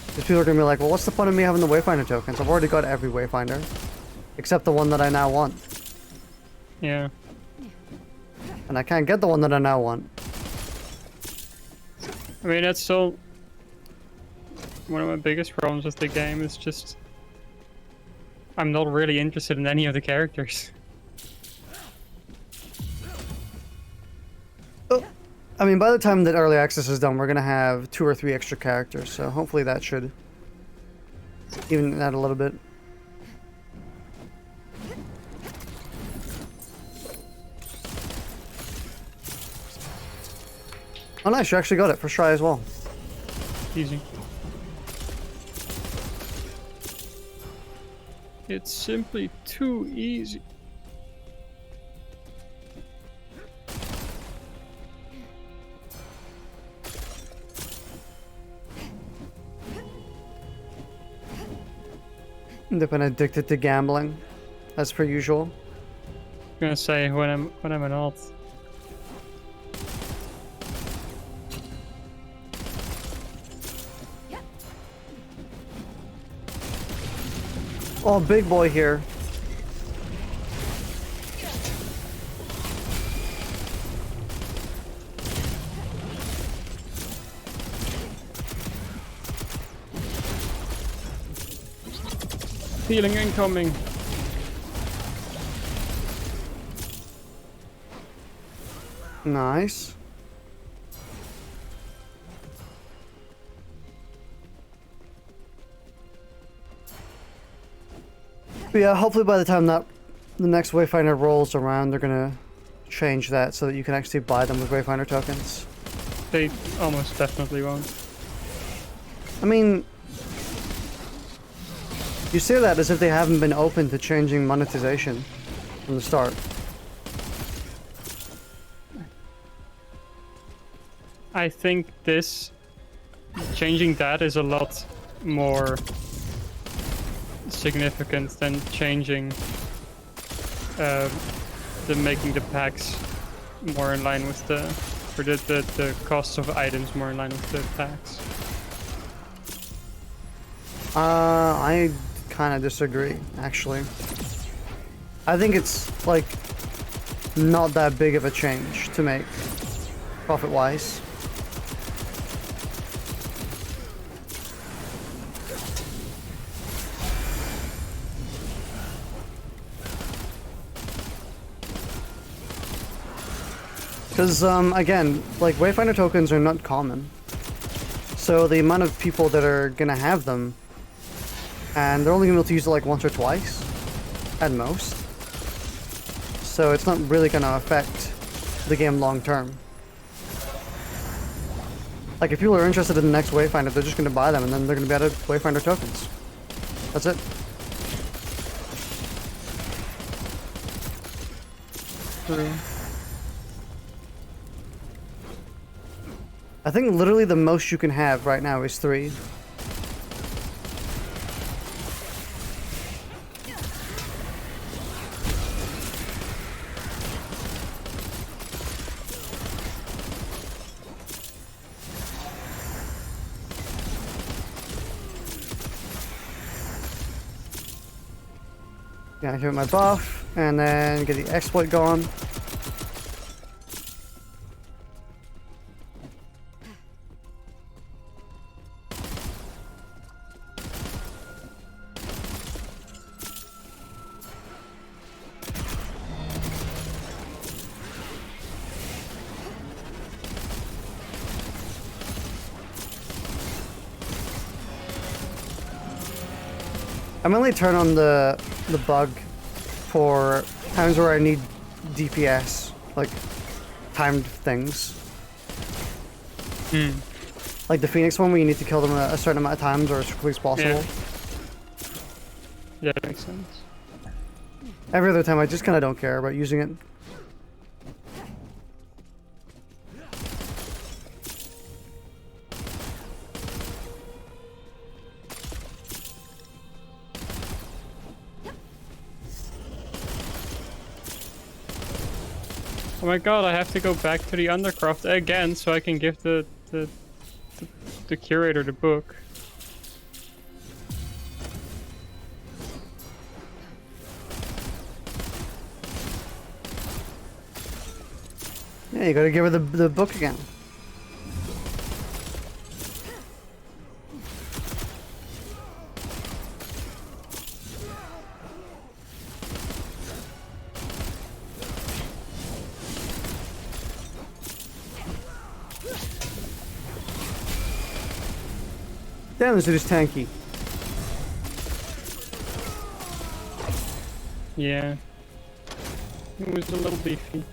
A: Because people are gonna be like, well, what's the point of me having the Wayfinder tokens? I've already got every Wayfinder, except the one that I now want.
B: Yeah.
A: And I can't get the one that I now want.
B: I mean, that's still one of my biggest problems with the game is just I'm not really interested in any of the characters.
A: Oh, I mean, by the time that early access is done, we're gonna have 2 or 3 extra characters, so hopefully that should even that a little bit. Oh nice, you actually got it first try as well.
B: Easy. It's simply too easy.
A: They've been addicted to gambling, as per usual.
B: I'm gonna say when I'm an alt.
A: Oh, big boy here.
B: Healing incoming.
A: Nice. But yeah, hopefully by the time that the next Wayfinder rolls around, they're gonna change that so that you can actually buy them with Wayfinder tokens.
B: They almost definitely won't.
A: I mean, you say that as if they haven't been open to changing monetization from the start.
B: I think this changing that is a lot more significant than changing the making the packs more in line with the the costs of items more in line with the packs.
A: I kind of disagree, actually. I think it's like not that big of a change to make profit-wise. Because, again, like, Wayfinder tokens are not common. So the amount of people that are gonna have them, and they're only gonna be able to use it like once or twice, at most. So it's not really gonna affect the game long term. Like, if people are interested in the next Wayfinder, they're just gonna buy them, and then they're gonna be out of Wayfinder tokens. That's it. I think literally the most you can have right now is 3. Yeah, give it my buff, and then get the exploit going. I mainly turn on the bug for times where I need DPS, like timed things. Like the Phoenix one where you need to kill them a certain amount of times or as quickly as possible.
B: Yeah, that makes sense.
A: Every other time I just kind of don't care about using it.
B: Oh my god, I have to go back to the Undercroft again so I can give the curator the book.
A: Yeah, you gotta give her the book again. Damn, this dude's tanky.
B: Yeah. It was a little beefy.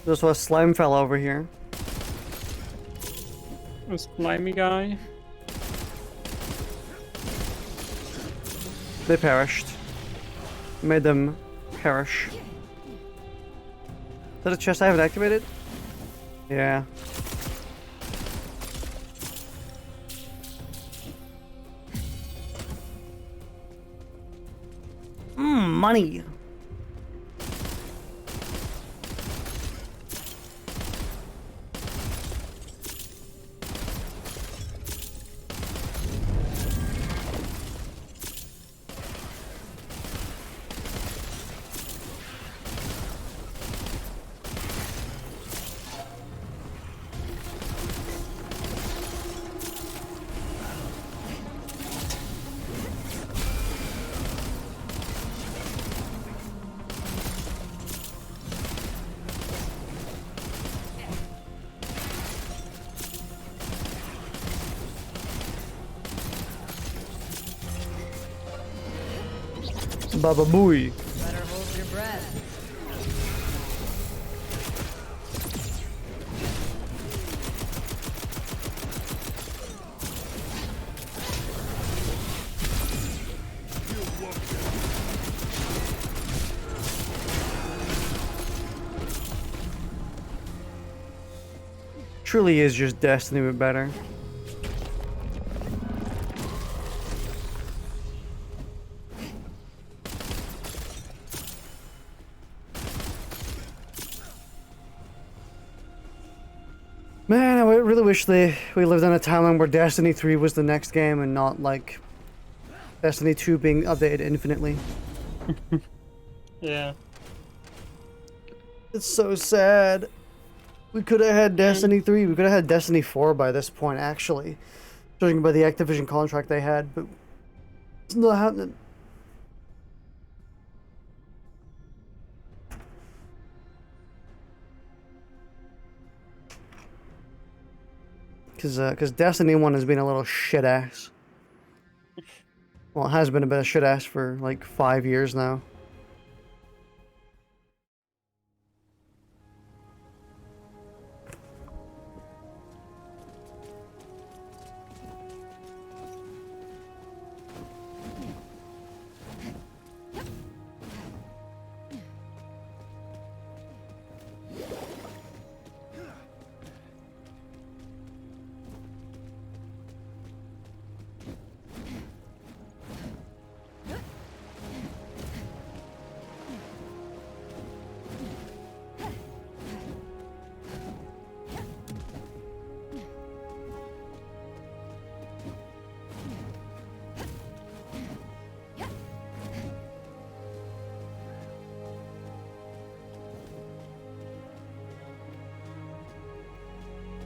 A: There's a slime fell over here.
B: A slimy guy.
A: They perished. Made them perish. Is that a chest I haven't activated? Yeah. money. Baba Booey.
C: Better hold your breath.
A: Truly is just Destiny, but better. Man, I really wish we lived in a timeline where Destiny 3 was the next game and not like Destiny 2 being updated infinitely.
B: Yeah.
A: It's so sad. We could have had Destiny 3. We could have had Destiny 4 by this point, actually. Judging by the Activision contract they had, but it's not happening. Because Destiny 1 has been a little shit ass. Well, it has been a bit of shit ass for like 5 years now.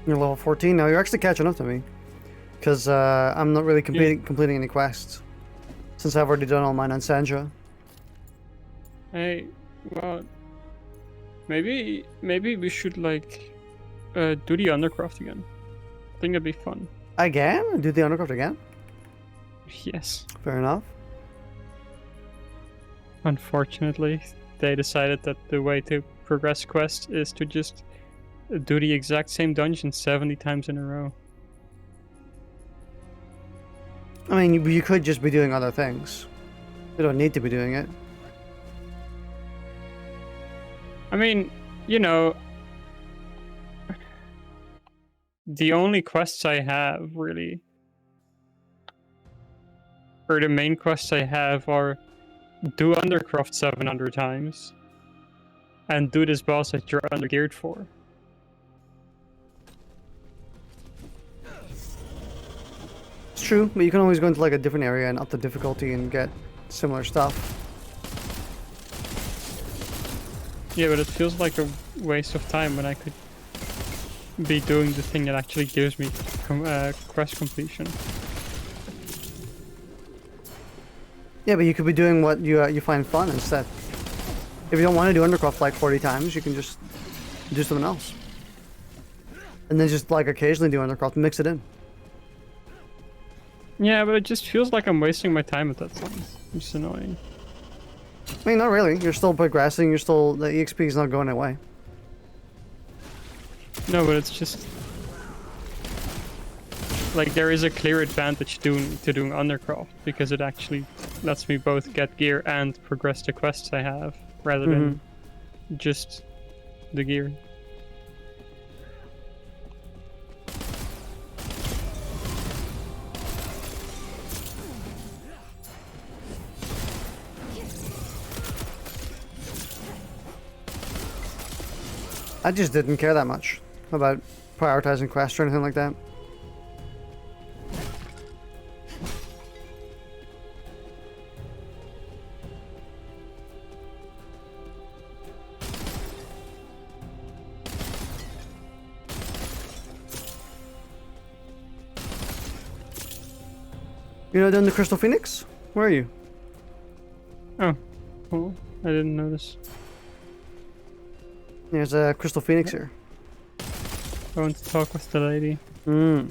A: You're level 14 now. You're actually catching up to me. Because I'm not really completing any quests. Since I've already done all mine on Sandra.
B: Hey, well, maybe we should like do the Undercroft again. I think that'd be fun.
A: Again? Do the Undercroft again?
B: Yes.
A: Fair enough.
B: Unfortunately, they decided that the way to progress quests is to just do the exact same dungeon 70 times in a row.
A: I mean, you could just be doing other things. You don't need to be doing it.
B: I mean, you know, the only quests I have really, or the main quests I have are do Undercroft 700 times and do this boss that you're undergeared for.
A: It's true, but you can always go into like a different area and up the difficulty and get similar stuff.
B: Yeah, but it feels like a waste of time when I could be doing the thing that actually gives me quest completion.
A: Yeah, but you could be doing what you find fun instead. If you don't want to do Undercroft like 40 times, you can just do something else. And then just like occasionally do Undercroft and mix it in.
B: Yeah, but it just feels like I'm wasting my time at that point. It's just annoying.
A: I mean, not really. You're still progressing. You're still... The EXP is not going away.
B: No, but it's just... like, there is a clear advantage to doing Undercroft, because it actually lets me both get gear and progress the quests I have, rather than just the gear.
A: I just didn't care that much about prioritizing quests or anything like that. You know, done the Crystal Phoenix? Where are you?
B: Oh, well, I didn't notice.
A: There's a Crystal Phoenix here.
B: I want to talk with the lady.
A: Hmm.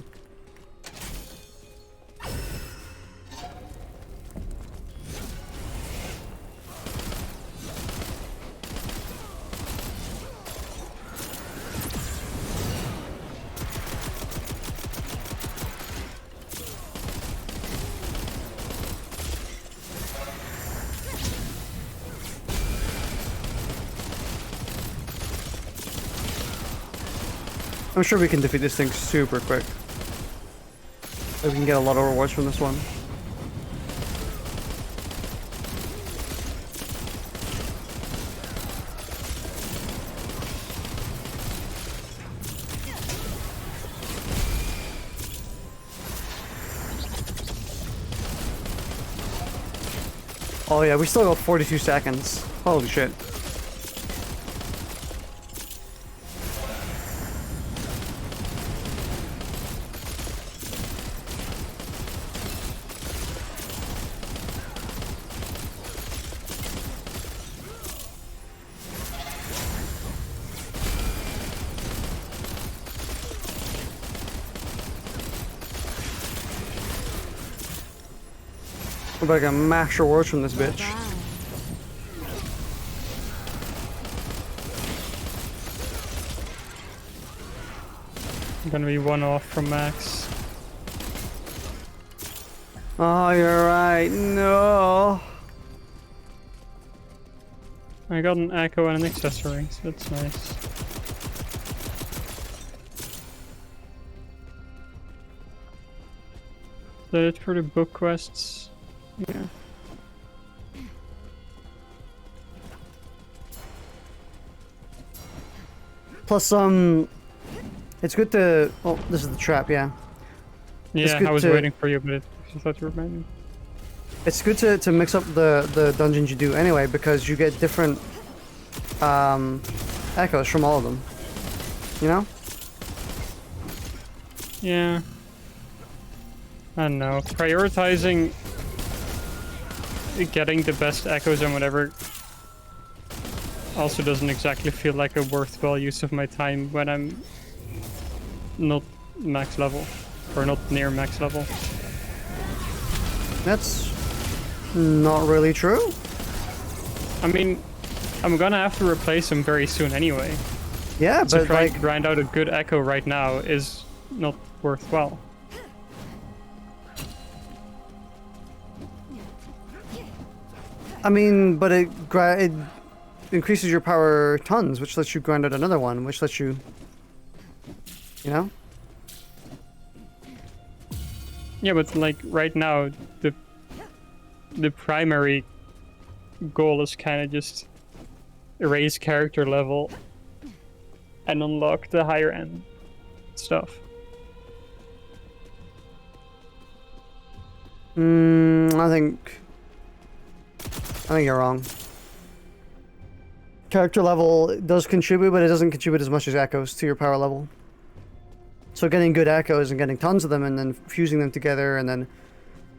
A: I'm sure we can defeat this thing super quick. We can get a lot of rewards from this one. Oh yeah, we still got 42 seconds. Holy shit. We're about to get max rewards from this bitch.
B: I'm gonna be one off from max.
A: Oh, you're right. No.
B: I got an echo and an accessory, so that's nice. Is that it for the book quests? Yeah.
A: Plus, it's good to. Oh, this is the trap, yeah.
B: Yeah,
A: good
B: I was
A: to-
B: waiting for you, but I thought you were reminding me.
A: It's good to mix up the dungeons you do anyway, because you get different echoes from all of them. You know?
B: Yeah. I don't know. Prioritizing getting the best echoes and whatever also doesn't exactly feel like a worthwhile use of my time when I'm not max level. Or not near max level.
A: That's not really true.
B: I mean, I'm gonna have to replace him very soon anyway.
A: Yeah,
B: So
A: but
B: trying
A: like,
B: to grind out a good echo right now is not worthwhile.
A: I mean, but it increases your power tons, which lets you grind out another one, which lets you, you know?
B: Yeah, but like right now, the primary goal is kind of just raise character level and unlock the higher end stuff.
A: I think you're wrong. Character level does contribute, but it doesn't contribute as much as echoes to your power level. So getting good echoes and getting tons of them and then fusing them together and then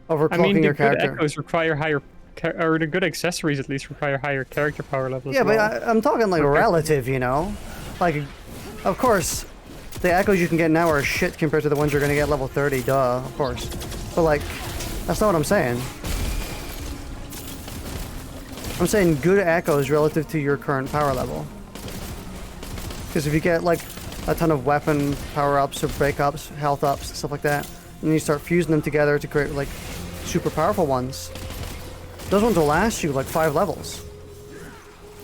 A: overclocking
B: I mean, the
A: your
B: good
A: character.
B: echoes require higher, or the good accessories at least require higher character power levels.
A: Yeah,
B: as well.
A: but I'm talking like relative, you know? Like, of course, the echoes you can get now are shit compared to the ones you're gonna get level 30, duh, of course. But like, that's not what I'm saying. I'm saying good echoes relative to your current power level. Because if you get like a ton of weapon power-ups or break-ups, health ups, stuff like that, and you start fusing them together to create like super powerful ones, those ones will last you like 5 levels.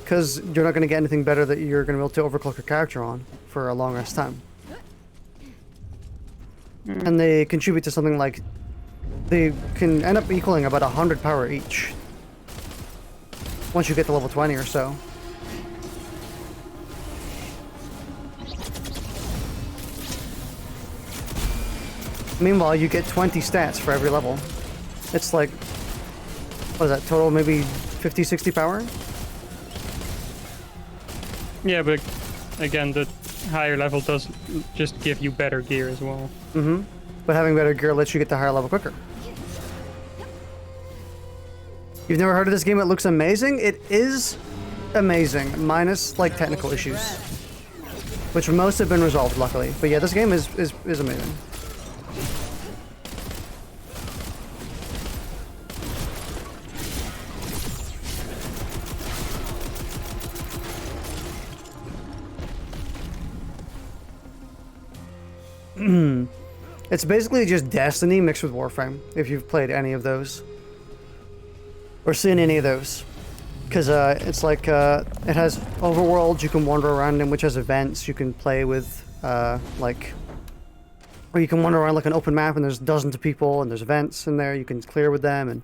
A: Because you're not going to get anything better that you're going to be able to overclock your character on for a long rest time. And they contribute to something like, they can end up equaling about 100 power each. Once you get to level 20 or so. Meanwhile, you get 20 stats for every level. It's like, what is that, total maybe 50, 60 power?
B: Yeah, but again, the higher level does just give you better gear as well.
A: Mm-hmm. But having better gear lets you get to higher level quicker. You've never heard of this game? It looks amazing? It is amazing, minus like technical issues, which most have been resolved, luckily. But yeah, this game is amazing. It's basically just Destiny mixed with Warframe, if you've played any of those. Or seen any of those. Because it's like, it has overworlds you can wander around in, which has events you can play with, like... Or you can wander around like an open map and there's dozens of people and there's events in there you can clear with them, and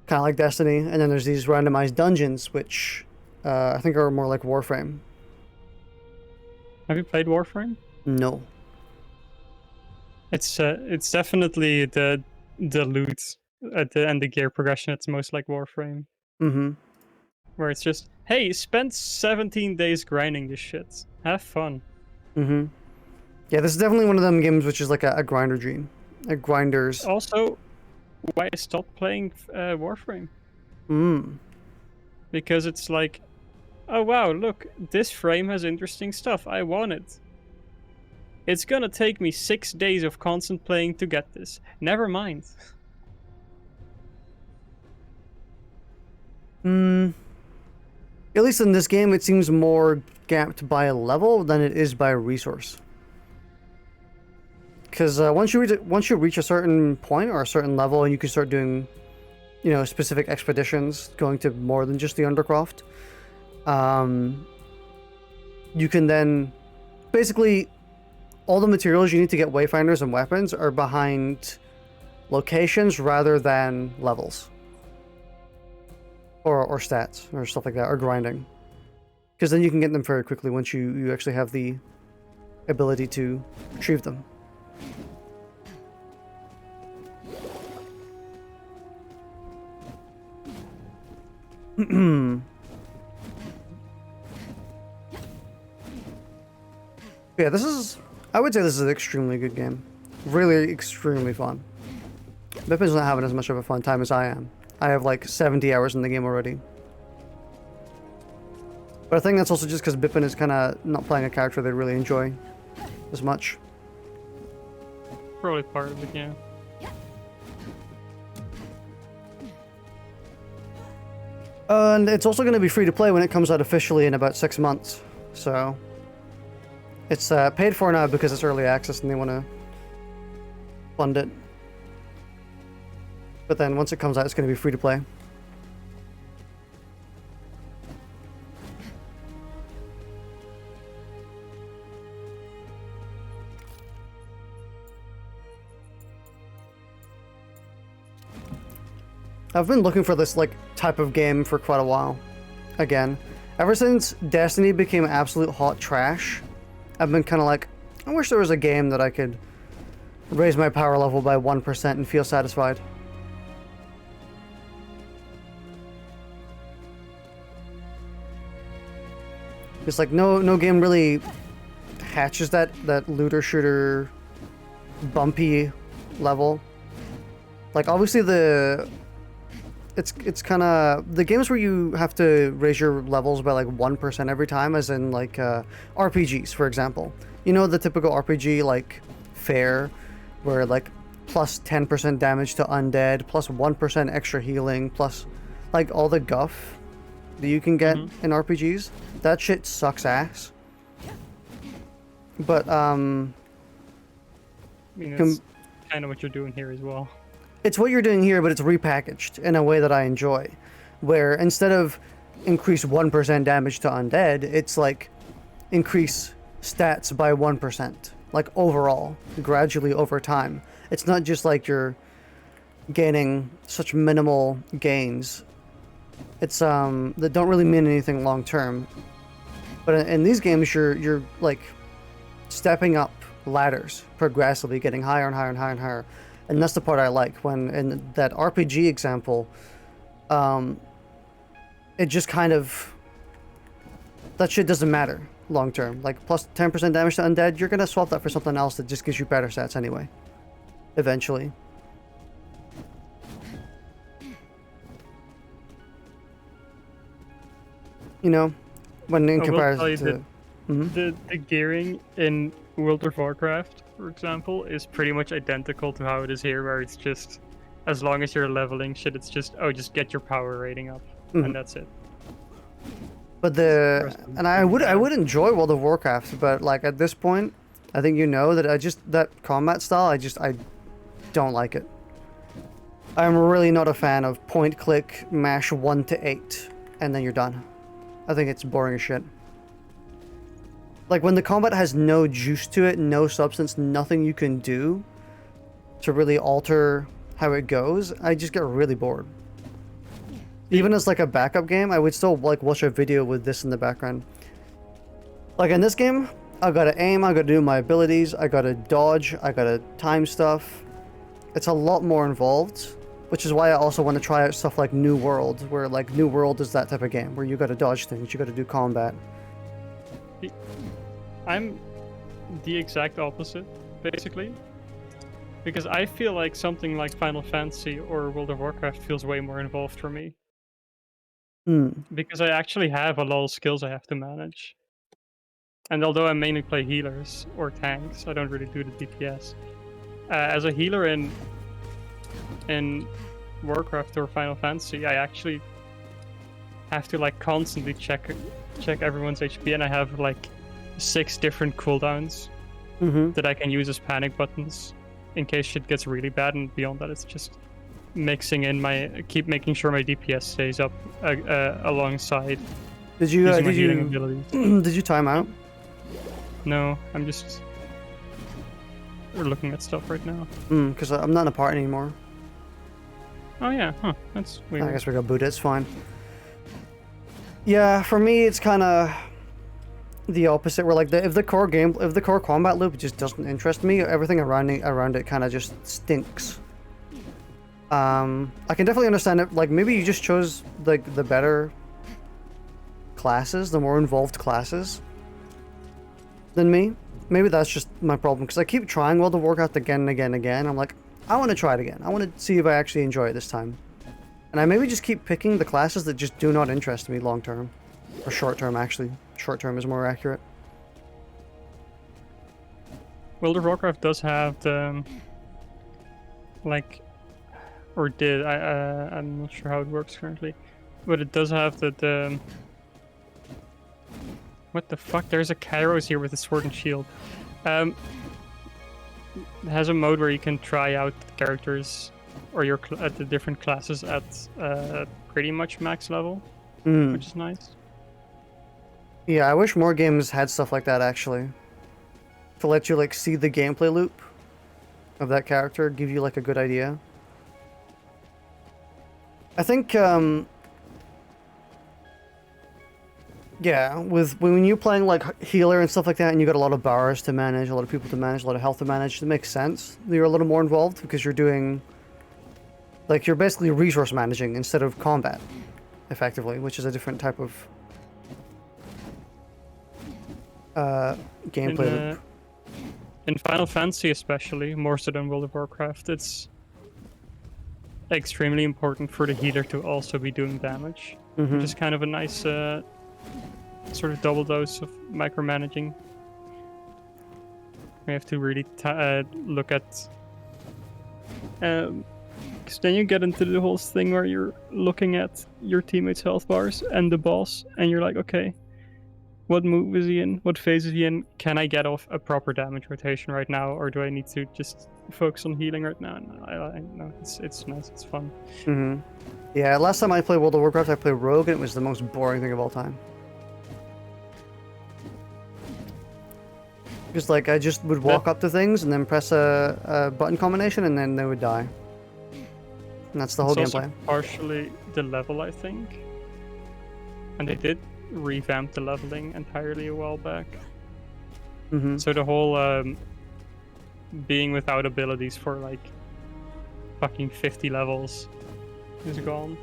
A: kind of like Destiny. And then there's these randomized dungeons, which I think are more like Warframe.
B: Have you played Warframe?
A: No.
B: It's definitely the loot and the gear progression. It's most like Warframe.
A: Mm-hmm.
B: Where it's just, hey, spend 17 days grinding this shit. Have fun.
A: Mm-hmm. Yeah, this is definitely one of them games which is like a grinder dream. A grinder's...
B: Also, why I stopped playing Warframe.
A: Mm.
B: Because it's like, oh wow, look, this frame has interesting stuff. I want it. It's gonna take me 6 days of constant playing to get this. Never mind.
A: At least in this game, it seems more gapped by a level than it is by a resource. Because once you reach a certain point or a certain level, and you can start doing, you know, specific expeditions, going to more than just the Undercroft, you can then basically all the materials you need to get Wayfinders and weapons are behind locations rather than levels. Or stats, or stuff like that, or grinding. Because then you can get them very quickly once you actually have the ability to retrieve them. Yeah, I would say this is an extremely good game. Really extremely fun. Bipin's not having as much of a fun time as I am. I have like 70 hours in the game already. But I think that's also just because Bipin is kind of not playing a character they really enjoy as much.
B: Probably part of it, yeah.
A: And it's also going to be free to play when it comes out officially in about 6 months. So it's paid for now because it's early access and they want to fund it. But then once it comes out, it's going to be free to play. I've been looking for this like type of game for quite a while. Again, ever since Destiny became absolute hot trash, I've been kind of like, I wish there was a game that I could raise my power level by 1% and feel satisfied. It's like no game really hatches that looter shooter bumpy level. Like obviously it's kind of the games where you have to raise your levels by like 1% every time, as in like RPGs, for example. You know, the typical RPG like Fair, where like plus 10% damage to undead, plus 1% extra healing, plus like all the guff that you can get in RPGs. That shit sucks ass. But
B: I mean, it's kind of what you're doing here as well.
A: it's what you're doing here, but it's repackaged in a way that I enjoy, where instead of increase 1% damage to undead, it's like increase stats by 1%, like overall, gradually over time. It's not just like you're gaining such minimal gains. It's that don't really mean anything long term. But in these games, you're like stepping up ladders, progressively getting higher and higher and higher and higher. And that's the part I like, when in that RPG example, it just kind of, that shit doesn't matter long term. Like plus 10% damage to undead, you're gonna swap that for something else that just gives you better stats anyway. Eventually. You know, when in
B: I will
A: comparison
B: tell you
A: to...
B: the gearing in World of Warcraft, for example, is pretty much identical to how it is here, where it's just, as long as you're leveling shit, it's just, oh, just get your power rating up, and that's it.
A: But I would enjoy World of Warcraft, but like at this point, I think you know that that combat style, I don't like it. I'm really not a fan of point click mash 1 to 8 and then you're done. I think it's boring as shit. Like when the combat has no juice to it, no substance, nothing you can do to really alter how it goes, I just get really bored. Even as like a backup game, I would still like watch a video with this in the background. Like in this game, I gotta aim, I gotta do my abilities, I gotta dodge, I gotta time stuff. It's a lot more involved, which is why I also want to try out stuff like New World, where like New World is that type of game, where you gotta dodge things, you gotta do combat.
B: I'm the exact opposite, basically. Because I feel like something like Final Fantasy or World of Warcraft feels way more involved for me. Because I actually have a lot of skills I have to manage. And although I mainly play healers or tanks, I don't really do the DPS. As a healer in Warcraft or Final Fantasy, I actually have to like constantly check everyone's HP, and I have like 6 different cooldowns that I can use as panic buttons in case shit gets really bad, and beyond that it's just mixing in keep making sure my DPS stays up alongside
A: Did you
B: using my healing abilities.
A: Did you time out?
B: No, I'm just looking at stuff right now.
A: Because I'm not in a party anymore.
B: Oh yeah, huh, that's weird.
A: I guess we got booted, it's fine. Yeah, for me it's kind of the opposite, where like if the core combat loop just doesn't interest me, everything around it kind of just stinks. I can definitely understand it, like maybe you just chose like the better classes, the more involved classes than me. Maybe that's just my problem, because I keep trying World of Warcraft again and again and again. I'm like, I want to try it again. I want to see if I actually enjoy it this time. And I maybe just keep picking the classes that just do not interest me long term. Or short term, actually. Short term is more accurate.
B: World of Warcraft does have the like, or did I'm not sure how it works currently, but it does have the what the fuck? There's a Kairos here with a sword and shield. It has a mode where you can try out characters or at the different classes at pretty much max level, which is nice.
A: Yeah, I wish more games had stuff like that, actually. To let you, like, see the gameplay loop of that character, give you, like, a good idea. I think, yeah, when you're playing, like, healer and stuff like that, and you got a lot of bars to manage, a lot of people to manage, a lot of health to manage, it makes sense. You're a little more involved, because you're doing... Like, you're basically resource managing instead of combat, effectively, which is a different type of... gameplay loop.
B: In Final Fantasy especially, more so than World of Warcraft, it's extremely important for the healer to also be doing damage, which is kind of a nice sort of double dose of micromanaging. We have to really look at... because then you get into the whole thing where you're looking at your teammates' health bars and the boss, and you're like, okay, what move is he in? What phase is he in? Can I get off a proper damage rotation right now, or do I need to just focus on healing right now? No, it's nice, it's fun.
A: Yeah, last time I played World of Warcraft, I played Rogue, and it was the most boring thing of all time. Because like I just would walk up to things and then press a button combination, and then they would die. And that's the whole
B: It's
A: gameplay.
B: also partially the level, I think. And they did revamp the leveling entirely a while back. So the whole being without abilities for like fucking 50 levels is gone.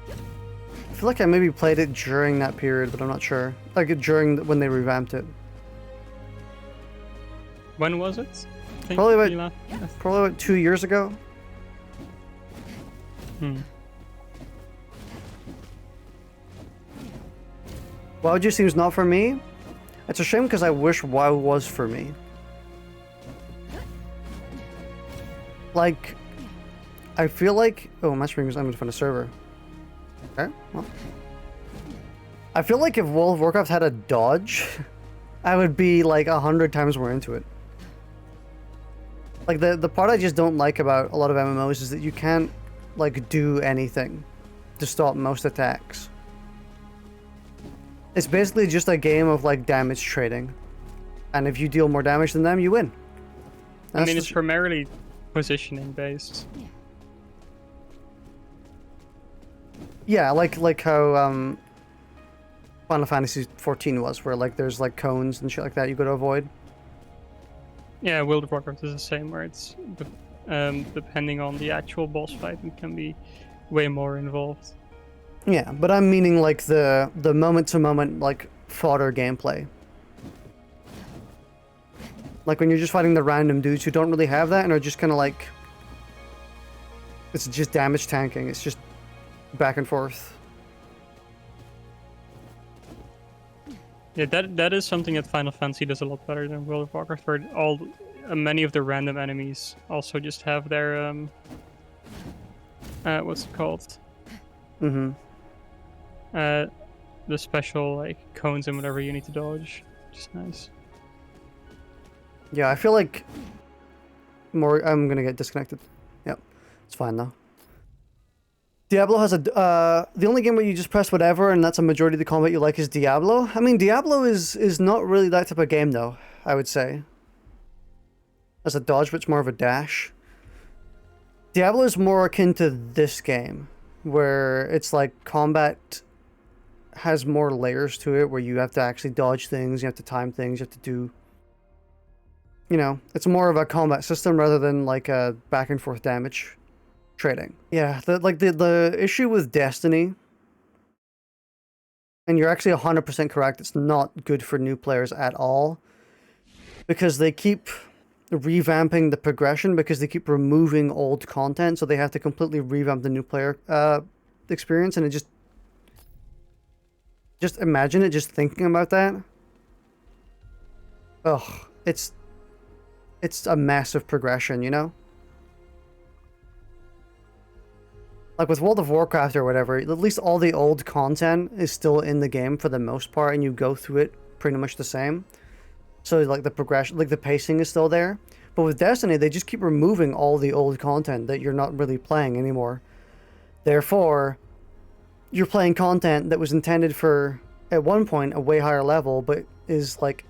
A: I feel like I maybe played it during that period, but I'm not sure. Like when they revamped it.
B: When was it? I think
A: Probably about 2 years ago. WoW just seems not for me. It's a shame because I wish WoW was for me. Like, I feel like... Oh, matchmakers, I'm going to find a server. Okay, well. I feel like if World of Warcraft had a dodge, I would be like 100 times more into it. Like, the part I just don't like about a lot of MMOs is that you can't, like, do anything to stop most attacks. It's basically just a game of, like, damage trading. And if you deal more damage than them, you win.
B: I mean, it's primarily positioning based.
A: Yeah, like how Final Fantasy 14 was, where like there's like cones and shit like that you got to avoid.
B: Yeah, World of Warcraft is the same, where it's depending on the actual boss fight, it can be way more involved.
A: Yeah, but I'm meaning like the moment to moment like fodder gameplay. Like when you're just fighting the random dudes who don't really have that and are just kind of like, it's just damage tanking. It's just back and forth.
B: Yeah, that is something that Final Fantasy does a lot better than World of Warcraft, where many of the random enemies also just have their what's it called?
A: Mm-hmm.
B: The special like cones and whatever you need to dodge. Just nice.
A: Yeah, I feel like I'm gonna get disconnected. Yep, it's fine though. Diablo has the only game where you just press whatever and that's a majority of the combat you like is Diablo. I mean, Diablo is not really that type of game though, I would say. As a dodge, but it's more of a dash. Diablo is more akin to this game, where it's like combat has more layers to it, where you have to actually dodge things, you have to time things, you have to do... You know, it's more of a combat system rather than like a back and forth damage trading. Yeah, the issue with Destiny, and you're actually 100% correct, it's not good for new players at all, because they keep revamping the progression, because they keep removing old content, so they have to completely revamp the new player experience, and it just imagine it, just thinking about that. Ugh, it's a massive progression, you know? Like with World of Warcraft or whatever, at least all the old content is still in the game for the most part, and you go through it pretty much the same. So like the progression, like the pacing is still there. But with Destiny, they just keep removing all the old content that you're not really playing anymore. Therefore, you're playing content that was intended for, at one point, a way higher level, but is like...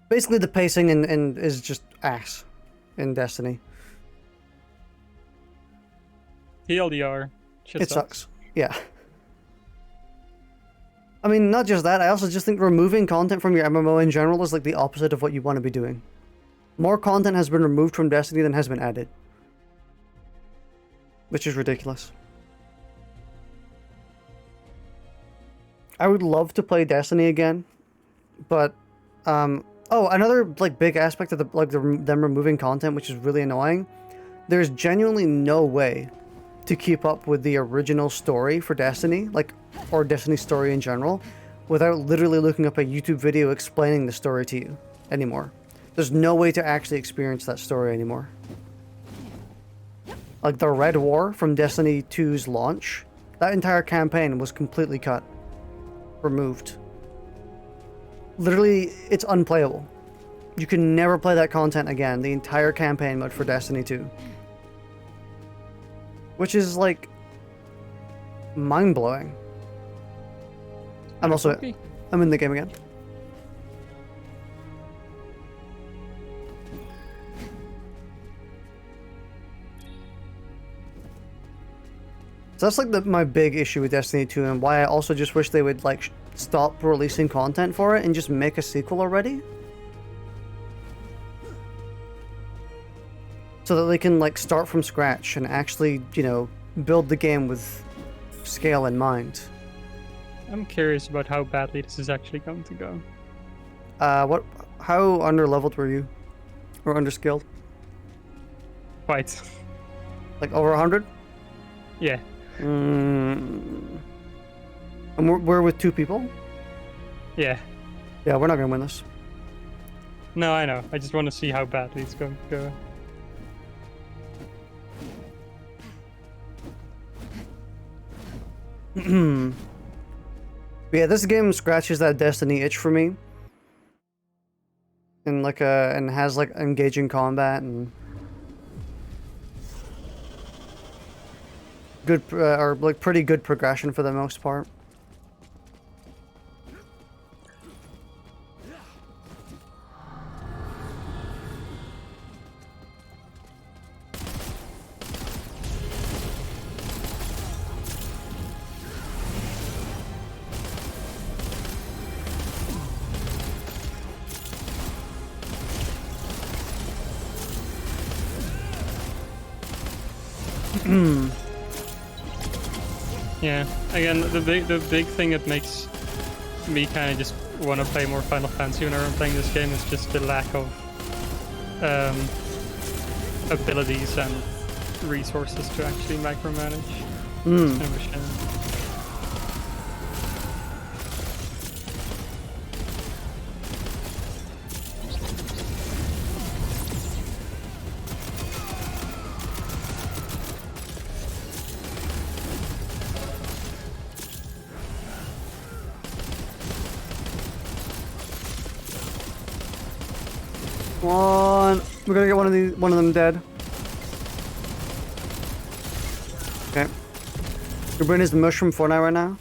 A: Basically the pacing and is just ass in Destiny.
B: TLDR.
A: It sucks. Yeah. I mean, not just that, I also just think removing content from your MMO in general is like the opposite of what you want to be doing. More content has been removed from Destiny than has been added. Which is ridiculous. I would love to play Destiny again, but oh, another like big aspect of them removing content, which is really annoying. There's genuinely no way to keep up with the original story for Destiny, like, or Destiny story in general, without literally looking up a YouTube video explaining the story to you anymore. There's no way to actually experience that story anymore. Like the Red War from Destiny 2's launch, that entire campaign was completely cut, removed. Literally, it's unplayable. You can never play that content again, the entire campaign mode for Destiny 2. Which is, like, mind-blowing. I'm in the game again. So that's, like, my big issue with Destiny 2, and why I also just wish they would, like, stop releasing content for it and just make a sequel already. so that they can like start from scratch and actually, you know, build the game with scale in mind.
B: I'm curious about how badly this is actually going to go.
A: How under-leveled were you? Or under-skilled?
B: Quite.
A: Like over 100?
B: Yeah.
A: And we're with 2 people?
B: Yeah.
A: Yeah, we're not gonna win this.
B: No, I know. I just want to see how badly it's going to go.
A: Yeah, this game scratches that Destiny itch for me. And like and has like engaging combat and good or like pretty good progression for the most part.
B: Yeah. Again, the big thing that makes me kind of just want to play more Final Fantasy whenever I'm playing this game is just the lack of abilities and resources to actually micromanage. It's kind of a shame.
A: Come on, we're gonna get one of them dead. Okay. Your brain is the mushroom Fortnite right now.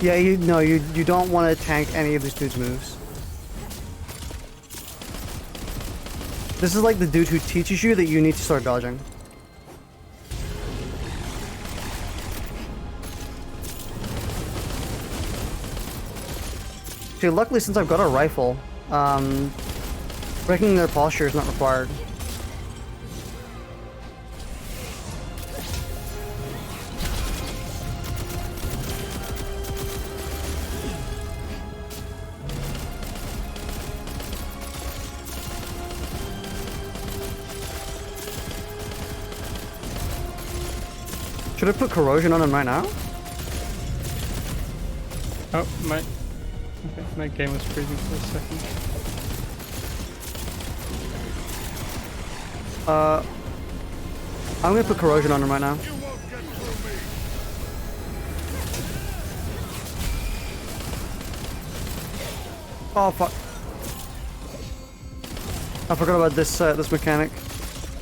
A: Yeah, you don't want to tank any of this dude's moves. This is like the dude who teaches you that you need to start dodging. See, luckily since I've got a rifle, breaking their posture is not required. Should I put corrosion on him right now?
B: Oh, my game was freezing for a second.
A: I'm gonna put corrosion on him right now. Oh fuck! I forgot about this this mechanic.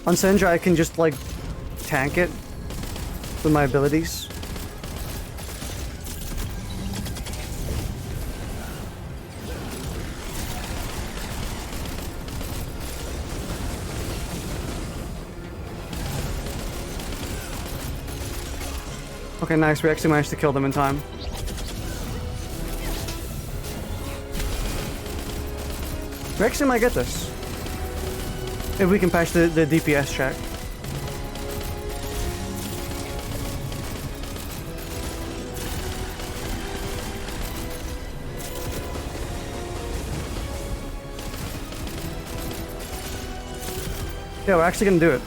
A: On Senja, I can just like tank it with my abilities. Okay, nice. We actually managed to kill them in time. We actually might get this. If we can patch the DPS check. Yeah, we're actually gonna do it.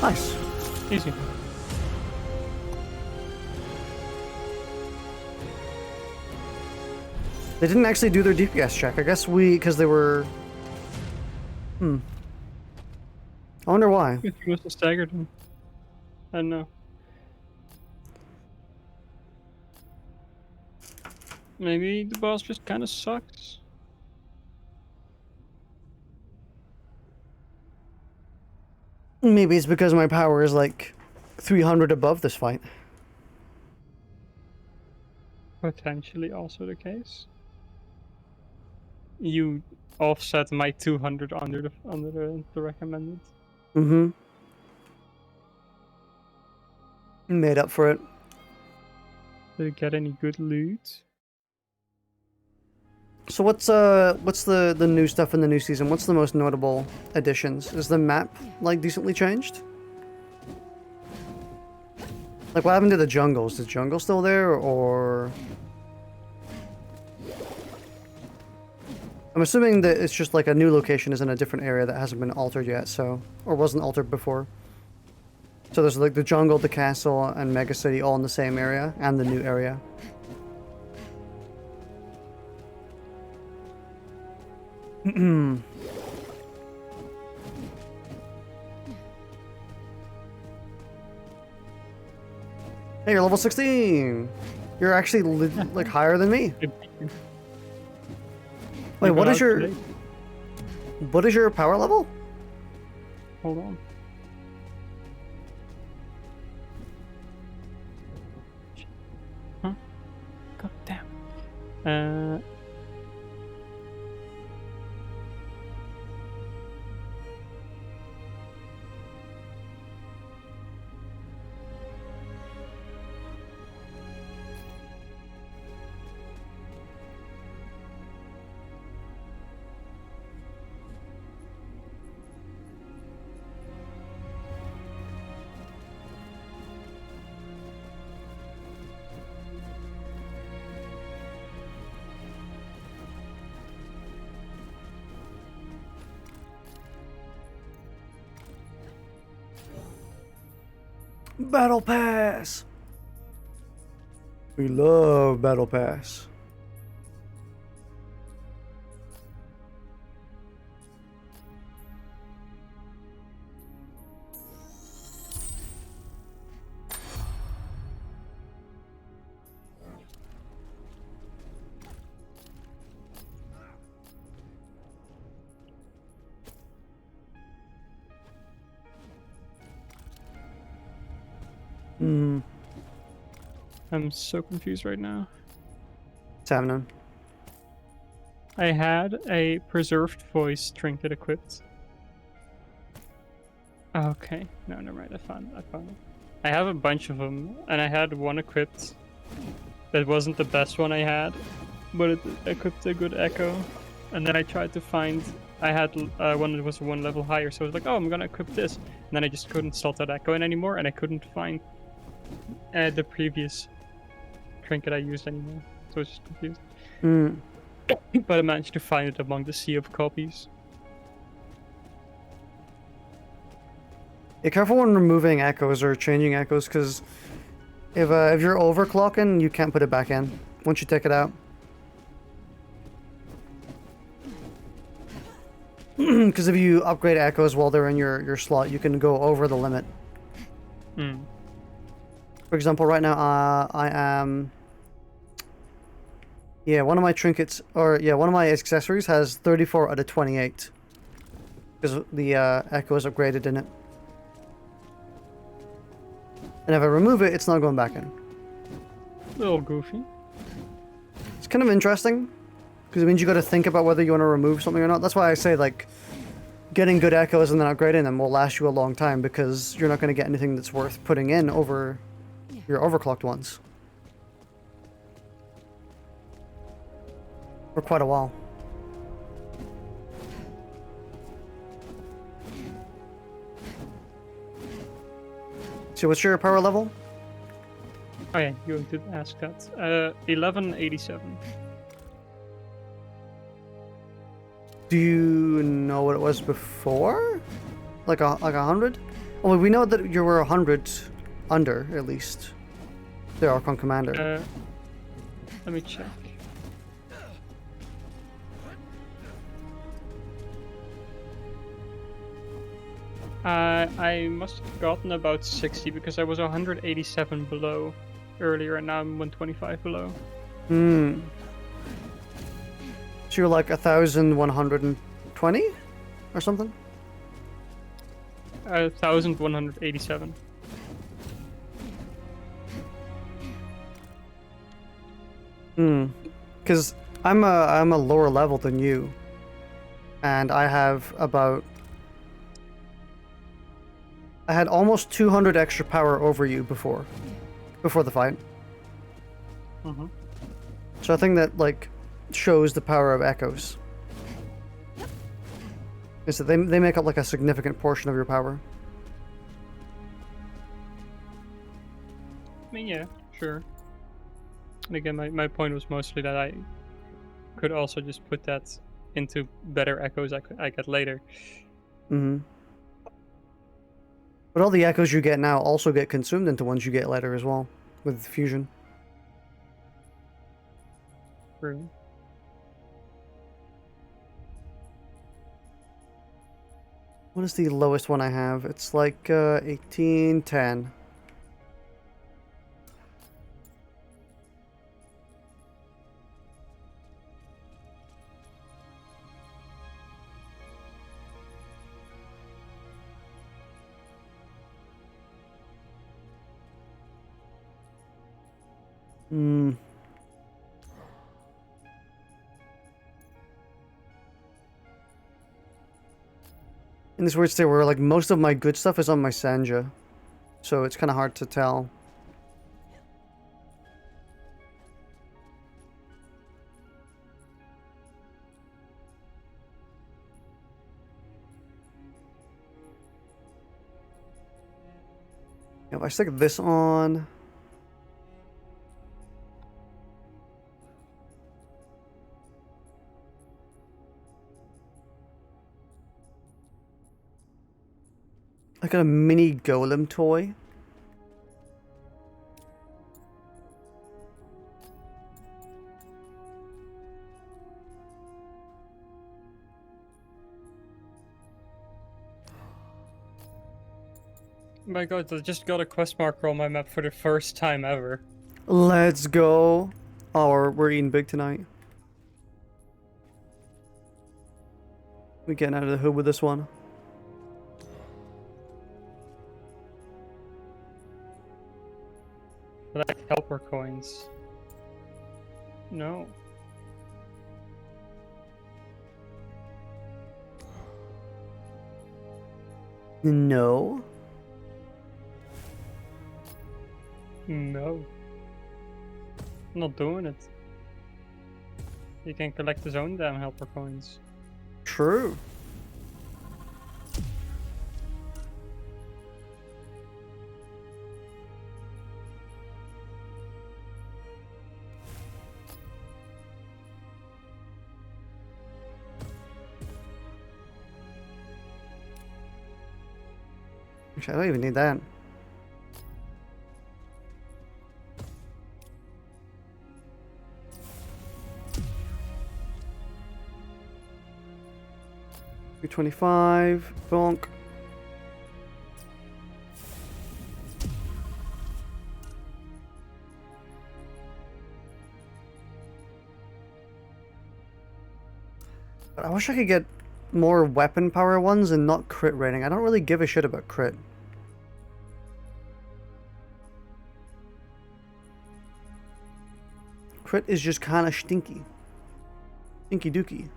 A: Nice.
B: Easy.
A: They didn't actually do their DPS check. I guess because they were... I wonder why.
B: You must have staggered him. I don't know. Maybe the boss just kind of sucks.
A: Maybe it's because my power is like 300 above this fight.
B: Potentially also the case. You offset my 200 under the recommended.
A: Mm-hmm. Made up for it.
B: Did it get any good loot?
A: So what's the new stuff in the new season? What's the most notable additions? Is the map like decently changed? Like what happened to the jungle? Is the jungle still there or I'm assuming that it's just like a new location is in a different area that hasn't been altered yet, so or wasn't altered before. So there's like the jungle, the castle, and Mega City all in the same area, and the new area. Hey, you're level 16! You're actually like higher than me. Wait, what is your power level?
B: Hold on. Huh? God damn.
A: Battle Pass! We love Battle Pass.
B: I'm so confused right now.
A: What's happening?
B: I had a preserved voice trinket equipped. Okay, no, never mind. I found it. I have a bunch of them, and I had one equipped. That wasn't the best one I had, but it equipped a good echo. And then I tried to find. I had one that was one level higher, so I was like, "Oh, I'm gonna equip this." And then I just couldn't slot that echo in anymore, and I couldn't find the previous trinket I used anymore. So I was just confused. But I managed to find it among the sea of copies.
A: Be careful when removing echoes or changing echoes, because if you're overclocking, you can't put it back in once you take it out. Because if you upgrade echoes while they're in your slot, you can go over the limit. For example, right now I am. Yeah, one of my trinkets, or yeah, one of my accessories has 34 out of 28. Because the echo is upgraded in it. And if I remove it, it's not going back in.
B: A little goofy.
A: It's kind of interesting. Because it means you got to think about whether you want to remove something or not. That's why I say, like, getting good echoes and then upgrading them will last you a long time. Because you're not going to get anything that's worth putting in over your overclocked ones. For quite a while. So what's your power level?
B: Oh yeah, you did ask that. 1187.
A: Do you know what it was before? Like a 100? Well, we know that you were 100 under, at least. The Archon Commander.
B: Let me check. I must have gotten about 60 because I was 187 below earlier and now I'm 125 below.
A: So you're like 1,120 or something?
B: 1,187.
A: Because I'm a lower level than you. And I have about I had almost 200 extra power over you before the fight.
B: Mm-hmm.
A: So I think that like shows the power of echoes. Is that they make up like a significant portion of your power.
B: I mean, yeah, sure. And again, my point was mostly that I could also just put that into better echoes I get later.
A: Mm-hmm. But all the echoes you get now also get consumed into ones you get later as well, with fusion.
B: True.
A: What is the lowest one I have? It's like 1810. Hmm. In this weird state where like most of my good stuff is on my Sanja, so it's kind of hard to tell. If I stick this on, I got a mini golem toy.
B: My god, I just got a quest marker on my map for the first time ever.
A: Let's go. Oh, we're eating big tonight. We getting out of the hood with this one.
B: Like helper coins. No.
A: No.
B: No. I'm not doing it. He can collect his own damn helper coins.
A: True. Actually, I don't even need that. $325, bonk. I wish I could get more weapon power ones and not crit rating. I don't really give a shit about crit. Crit is just kind of stinky. Stinky dookie.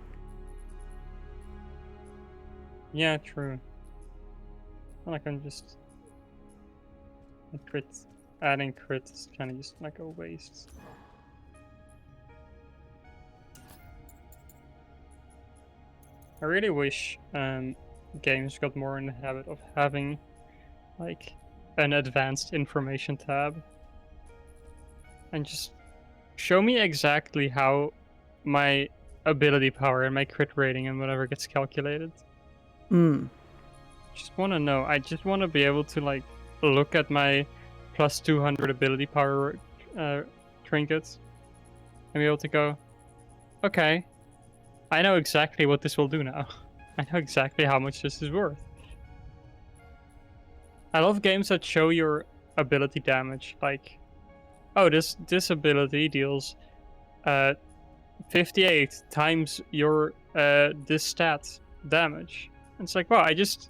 B: Yeah, true. Well, I can just... crit. Adding crit is kind of just like a waste. I really wish games got more in the habit of having like an advanced information tab and just show me exactly how my ability power and my crit rating and whatever gets calculated. Just want to know. I just want to be able to like look at my plus 200 ability power trinkets and be able to go, okay, I know exactly what this will do now. I know exactly how much this is worth. I love games that show your ability damage, like, oh, this ability deals 58 times your this stat damage. And it's like, wow, I just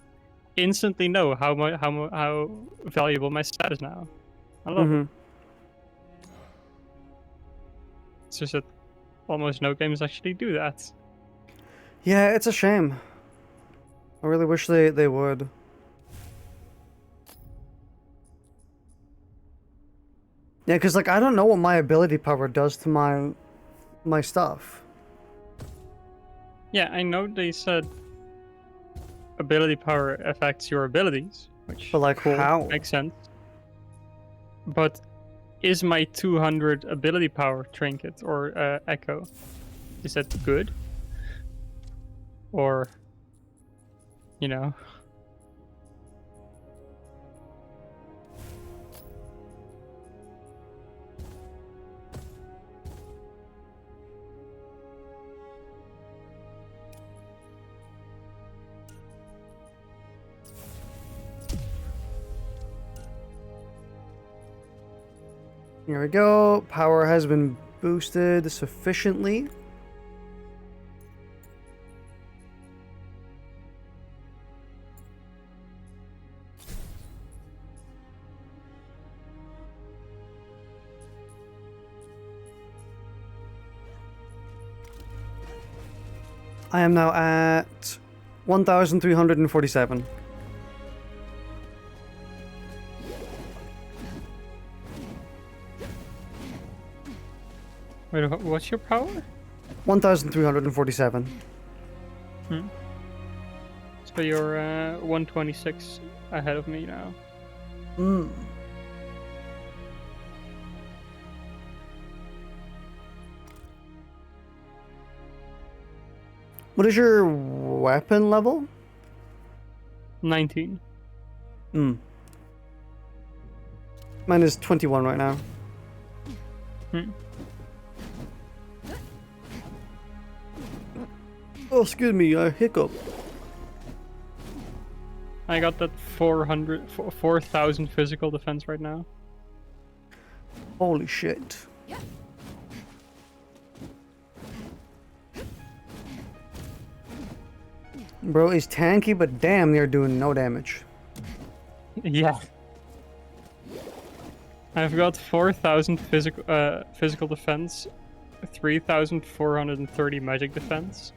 B: instantly know how valuable my stat is now. I love it. It's just that almost no games actually do that.
A: Yeah, it's a shame. I really wish they would. Yeah, because like I don't know what my ability power does to my stuff.
B: Yeah, I know they said ability power affects your abilities, which
A: But like
B: cool,
A: how?
B: makes sense. But is my 200 ability power trinket or echo, is that good? Or, you know?
A: Here we go. Power has been boosted sufficiently. I am now at 1,347.
B: Wait, what's your power?
A: 1,347.
B: So you're 126 ahead of me now.
A: Hmm. What is your weapon level?
B: 19.
A: Hmm. Mine is 21 right now. Oh, excuse me, a hiccup.
B: I got that 4,000 physical defense right now.
A: Holy shit. Bro is tanky, but damn near doing no damage.
B: Yeah. I've got 4,000 physical defense, 3,430 magic defense.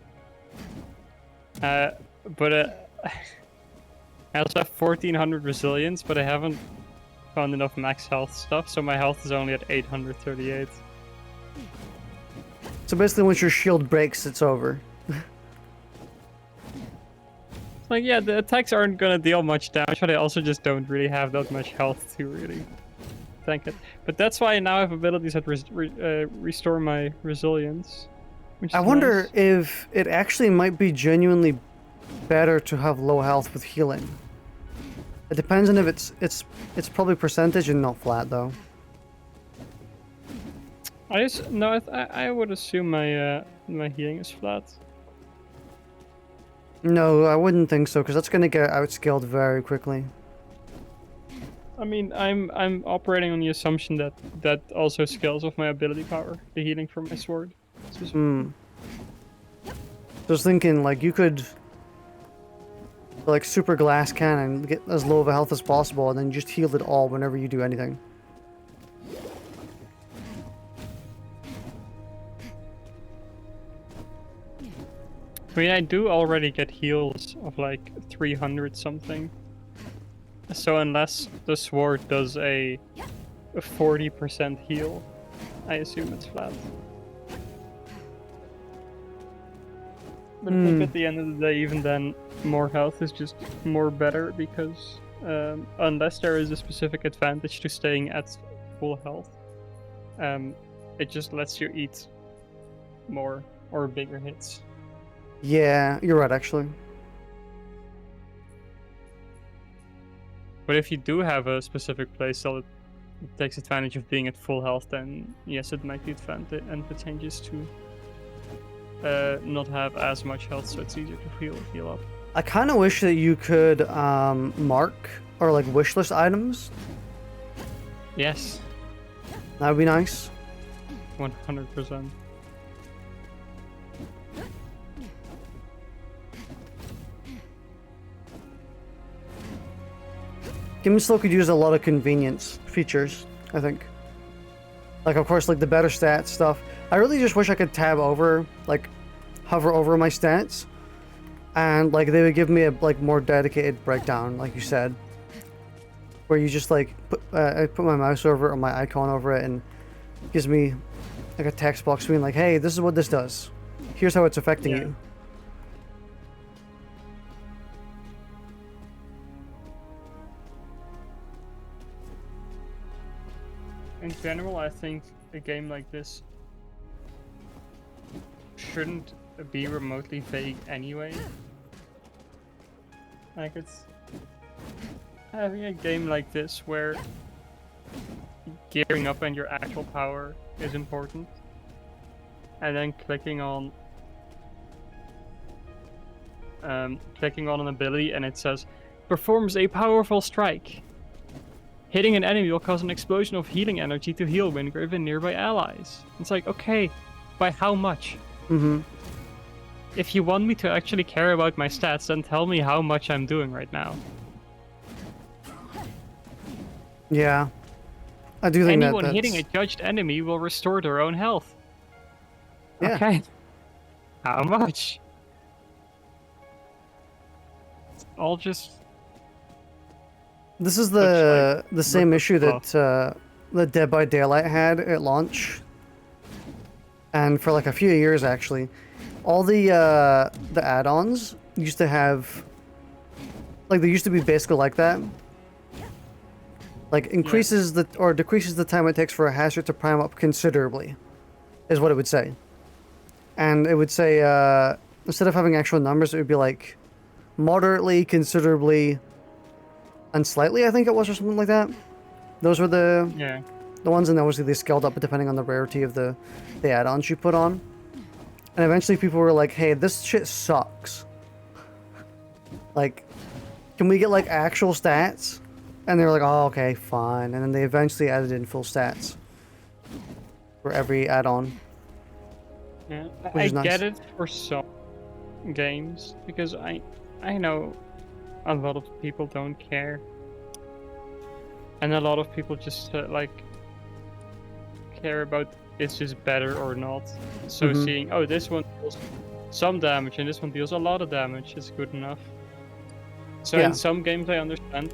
B: But I also have 1,400 resilience, but I haven't found enough max health stuff, so my health is only at 838.
A: So basically, once your shield breaks, it's over.
B: Like, yeah, the attacks aren't gonna deal much damage, but I also just don't really have that much health to really tank it. But that's why I now have abilities that restore my resilience. Which
A: I
B: is
A: wonder
B: nice.
A: if it actually might be genuinely better to have low health with healing. It depends on if it's probably percentage and not flat though.
B: I would assume my my healing is flat.
A: No, I wouldn't think so, because that's gonna get outscaled very quickly.
B: I mean, I'm operating on the assumption that that also scales with my ability power, the healing from my sword.
A: Just thinking, like, you could like super glass cannon, get as low of a health as possible, and then just heal it all whenever you do anything.
B: I mean, I do already get heals of like 300 something. So unless the sword does a 40% heal, I assume it's flat. But I think at the end of the day, even then, more health is just more better because unless there is a specific advantage to staying at full health, it just lets you eat more or bigger hits.
A: Yeah, you're right, actually.
B: But if you do have a specific playstyle that takes advantage of being at full health, then yes, it might be advantageous to not have as much health, so it's easier to heal up.
A: I kind of wish that you could mark or like wishlist items.
B: Yes,
A: That would be nice.
B: 100%.
A: Game still could use a lot of convenience features, I think. Like, of course, like the better stats stuff. I really just wish I could tab over, like, hover over my stats, and like they would give me a like more dedicated breakdown, like you said, where you just like I put my mouse over it or my icon over it and it gives me like a text box being like, hey, this is what this does. Here's how it's affecting you.
B: In general, I think a game like this shouldn't be remotely vague anyway. Like, it's having a game like this where gearing up and your actual power is important, and then clicking on an ability and it says performs a powerful strike. Hitting an enemy will cause an explosion of healing energy to heal Wingrave and nearby allies. It's like, okay, by how much?
A: Mm-hmm.
B: If you want me to actually care about my stats, then tell me how much I'm doing right now.
A: Yeah. I do think
B: Anyone
A: that's...
B: hitting a judged enemy will restore their own health.
A: Yeah.
B: Okay. How much? It's all just...
A: This is the same issue
B: fluff.
A: that the Dead by Daylight had at launch, and for like a few years actually. All the add-ons used to have, like, they used to be basically like that. Like increases the or decreases the time it takes for a hazard to prime up considerably, is what it would say. And it would say instead of having actual numbers, it would be like moderately, considerably, and slightly, I think it was, or something like that. Those were the ones, and obviously they scaled up depending on the rarity of the add-ons you put on. And eventually people were like, hey, this shit sucks. Like, can we get like actual stats? And they were like, oh, okay, fine. And then they eventually added in full stats for every add-on.
B: Yeah,
A: Which
B: I
A: is nice.
B: get it for some games, because I know a lot of people don't care, and a lot of people just like care about this is better or not. So seeing, oh, this one deals some damage and this one deals a lot of damage is good enough. So in some games I understand,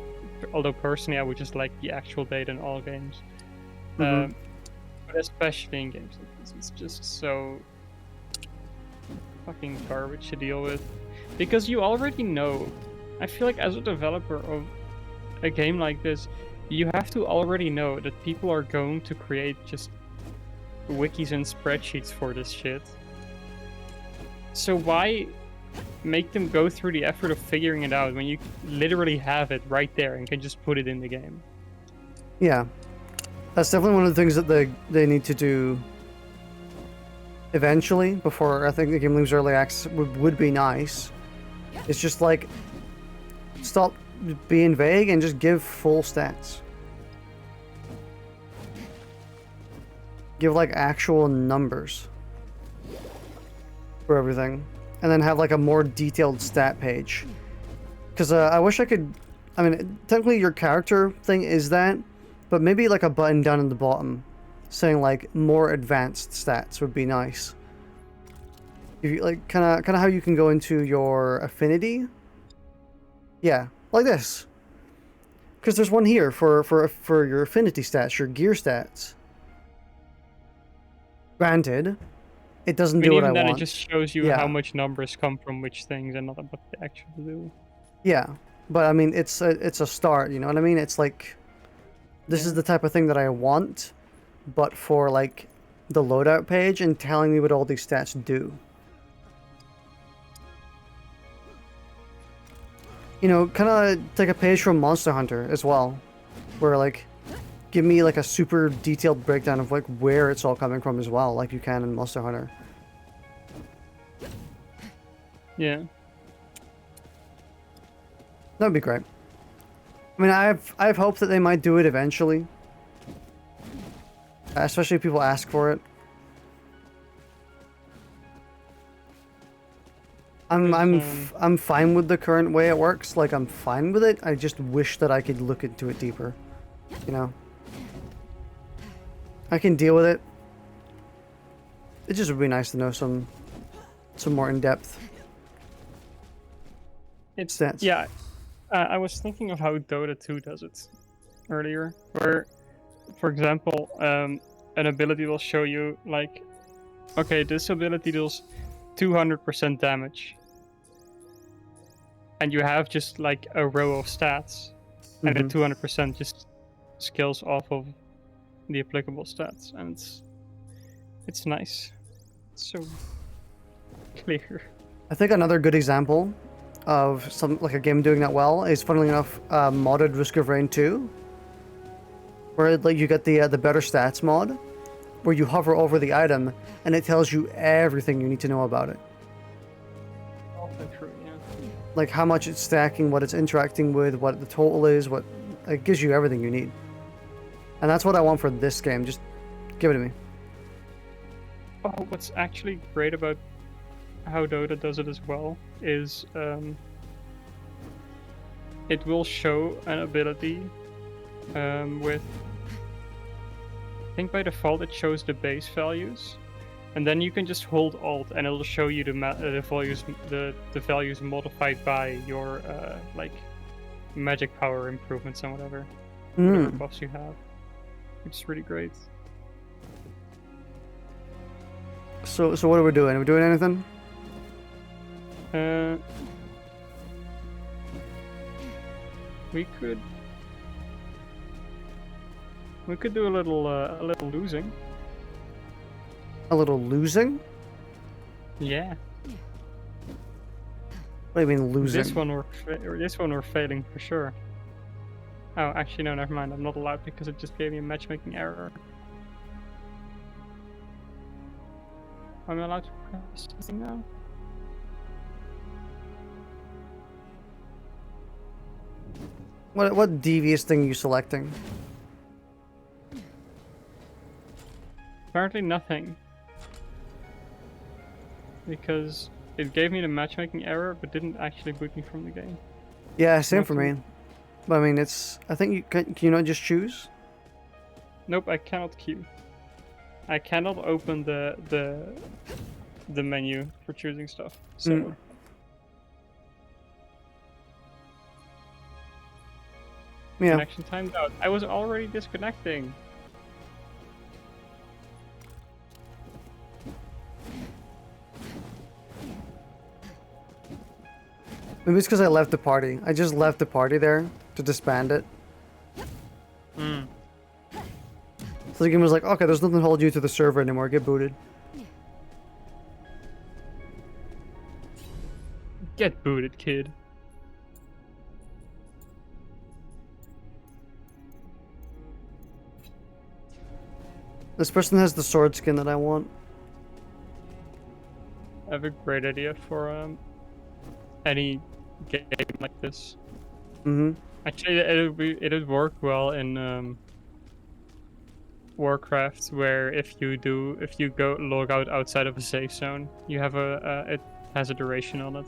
B: although personally I would just like the actual data in all games. But especially in games like this, it's just so fucking garbage to deal with, because you already know. I feel like as a developer of a game like this, you have to already know that people are going to create just wikis and spreadsheets for this shit. So why make them go through the effort of figuring it out when you literally have it right there and can just put it in the game?
A: Yeah. That's definitely one of the things that they need to do eventually, before I think the game leaves early access, would be nice. It's just like, stop being vague and just give full stats. Give like actual numbers for everything, and then have like a more detailed stat page. Because I wish I could, I mean, technically your character thing is that, but maybe like a button down in the bottom saying like more advanced stats would be nice. If you like kind of how you can go into your affinity. Yeah, like this. Because there's one here for your affinity stats, your gear stats. Granted, it doesn't do what I
B: even then
A: want.
B: it just shows you how much numbers come from which things and not what they actually do.
A: Yeah, but I mean, it's a start, you know what I mean? It's like, this is the type of thing that I want, but for like the loadout page and telling me what all these stats do. You know, kind of take a page from Monster Hunter as well, where like, give me like a super detailed breakdown of like where it's all coming from as well, like you can in Monster Hunter.
B: Yeah.
A: That'd be great. I mean, I have hope that they might do it eventually, especially if people ask for it. I'm fine with the current way it works. Like, I'm fine with it. I just wish that I could look into it deeper. You know, I can deal with it. It just would be nice to know some more in depth.
B: It's
A: stats.
B: Yeah. I was thinking of how Dota 2 does it. earlier, where, for example, an ability will show you like, okay, this ability deals 200% damage, and you have just like a row of stats, and the 200% just scales off of the applicable stats, and it's nice. It's so clear.
A: I think another good example of some like a game doing that well is, funnily enough, modded Risk of Rain 2, where like you get the better stats mod, where you hover over the item and it tells you everything you need to know about it.
B: Also true, yeah.
A: Like how much it's stacking, what it's interacting with, what the total is, what it gives you everything you need. And that's what I want for this game. Just give it to me.
B: Oh, what's actually great about how Dota does it as well is it will show an ability with, I think by default it shows the base values, and then you can just hold Alt and it'll show you the values modified by your like magic power improvements and whatever buffs you have, which is really great.
A: So what are we doing? Are we doing anything?
B: We could do a little losing.
A: A little losing?
B: Yeah.
A: What do you mean losing?
B: This one we're failing for sure. Oh, actually no, never mind. I'm not allowed because it just gave me a matchmaking error. Am I allowed to press something now?
A: What devious thing are you selecting?
B: Apparently nothing. Because it gave me the matchmaking error, but didn't actually boot me from the game.
A: Yeah, same for me. But I mean, it's. I think you can you not just choose?
B: Nope, I cannot queue. I cannot open the menu for choosing stuff. So.
A: Yeah.
B: Connection timed out. I was already disconnecting.
A: Maybe it's because I left the party. I just left the party there to disband it. So the game was like, okay, there's nothing holding you to the server anymore. Get booted.
B: Get booted, kid.
A: This person has the sword skin that I want.
B: I have a great idea for any game like this. Actually, it would work well in Warcraft, where if you go log out outside of a safe zone, you have it has a duration on it,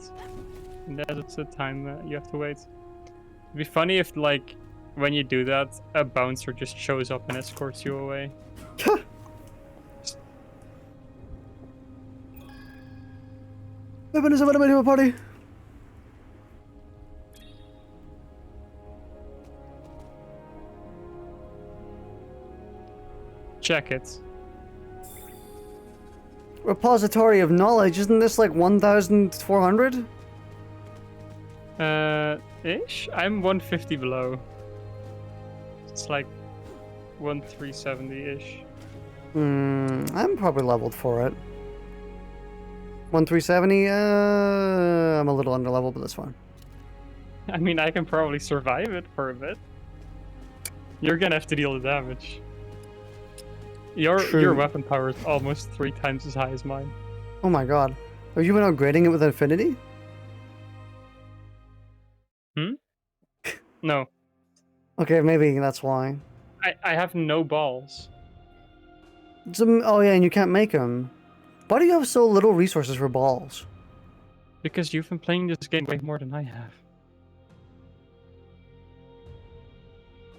B: and that's the time you have to wait. It'd be funny if, like, when you do that, a bouncer just shows up and escorts you away.
A: Bipin is invited me to a party.
B: Check it.
A: Repository of knowledge. Isn't this like 1,400?
B: Ish? I'm 150 below. It's like 1370-ish.
A: I'm probably leveled for it. 1370, I'm a little under level, but that's fine.
B: I mean, I can probably survive it for a bit. You're gonna have to deal the damage. Your weapon power is almost 3 times as high as mine.
A: Oh my god. Have you been upgrading it with Infinity?
B: No.
A: Okay, maybe that's why.
B: I have no balls.
A: Oh yeah, and you can't make them. Why do you have so little resources for balls?
B: Because you've been playing this game way more than I have.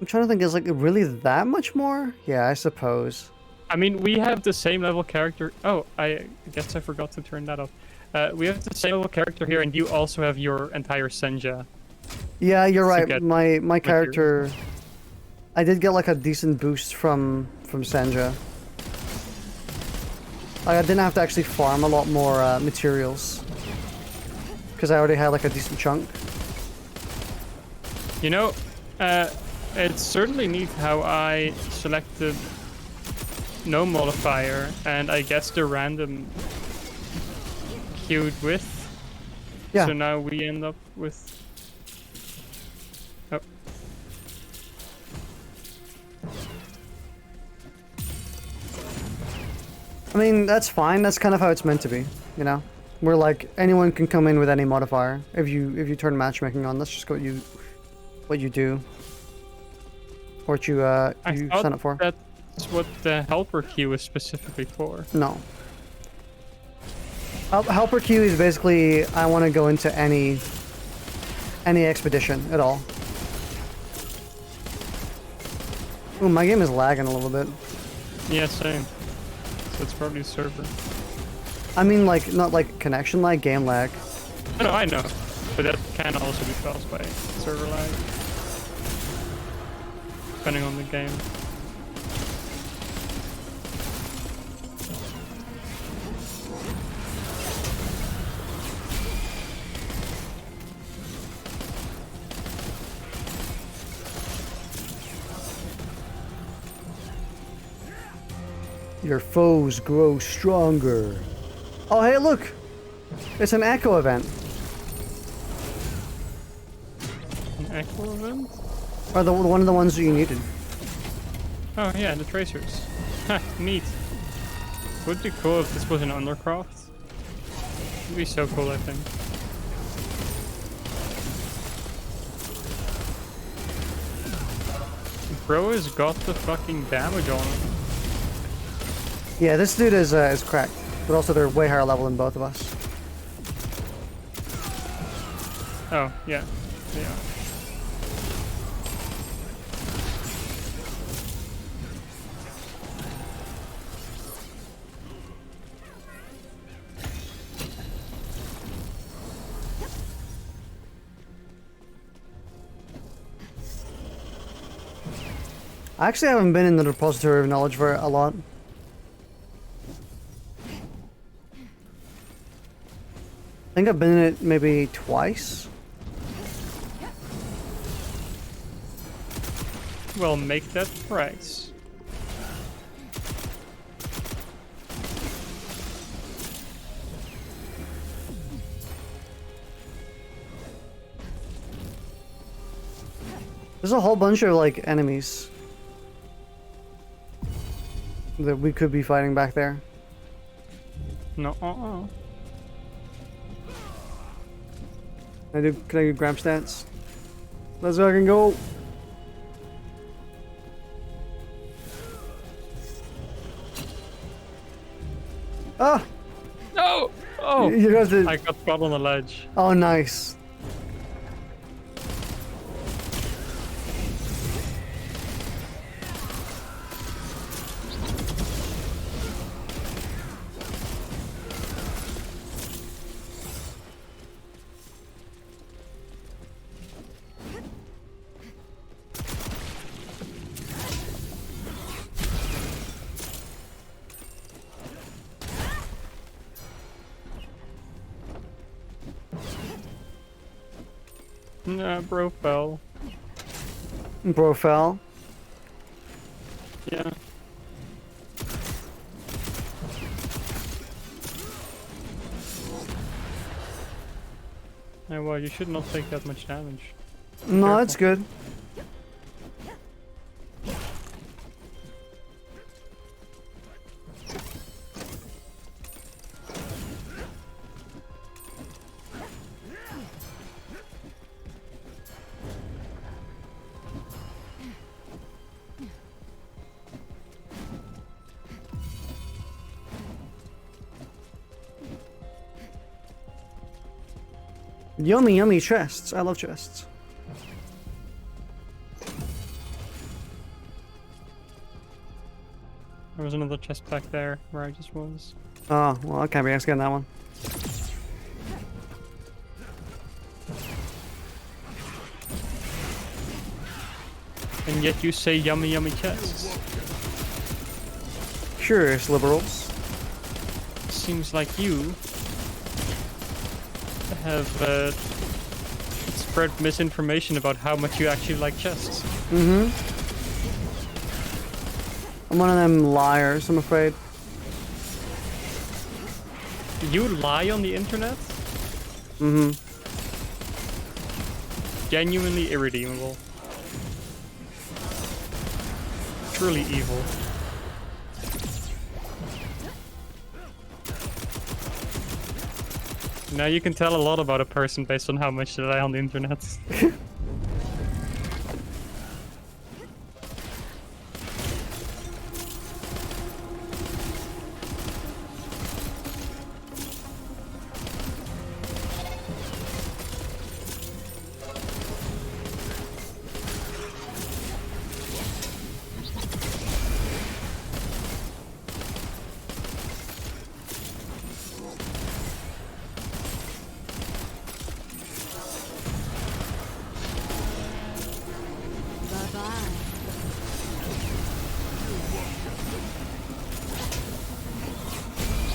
A: I'm trying to think, is like really that much more? Yeah, I suppose.
B: I mean, we have the same level character. Oh, I guess I forgot to turn that off. We have the same level character here, and you also have your entire Senja.
A: Yeah, you're right. My character I did get like a decent boost from Senja. Like, I didn't have to actually farm a lot more materials because I already had like a decent chunk.
B: You know, it's certainly neat how I selected no modifier, and I guess the random queued with.
A: Yeah.
B: So now we end up with. Oh.
A: I mean, that's fine. That's kind of how it's meant to be, you know? Where like anyone can come in with any modifier. If you turn matchmaking on, that's just what you do. Or what you sign up for.
B: That's what the helper queue is specifically for.
A: No. Helper queue is basically I want to go into any expedition at all. Ooh, my game is lagging a little bit.
B: Yeah, same. So it's probably server.
A: I mean, like, not like connection lag, game lag.
B: No, I know. But that can also be caused by server lag. Depending on the game.
A: Your foes grow stronger. Oh, hey, look! It's an echo event.
B: An echo event?
A: Or one of the ones that you needed.
B: Oh yeah, the tracers. Ha, neat. Would be cool if this was an Undercroft. Would be so cool, I think. Bro has got the fucking damage on him.
A: Yeah, this dude is cracked. But also they're way higher level than both of us.
B: Oh, yeah. Yeah.
A: I actually haven't been in the repository of knowledge for a lot. I think I've been in it maybe twice.
B: Well, make that price.
A: There's a whole bunch of like enemies that we could be fighting back there.
B: No,
A: Can I do gram stats? Let's fucking go. Ah!
B: No! Oh!
A: You have to.
B: I got caught on the ledge.
A: Oh, nice.
B: Nah, bro fell.
A: Bro fell.
B: Yeah. Well, you should not take that much damage.
A: No,
B: Careful.
A: it's good. Yummy, yummy chests. I love chests.
B: There was another chest back there where I just was.
A: Oh, well, I can't be asking that one.
B: And yet you say yummy yummy chests.
A: Curious liberals.
B: Seems like you have spread misinformation about how much you actually like chests.
A: Mm-hmm. I'm one of them liars, I'm afraid.
B: You lie on the internet?
A: Mm-hmm.
B: Genuinely irredeemable. Truly evil. Now you can tell a lot about a person based on how much they lie on the internet.
C: Bye-bye.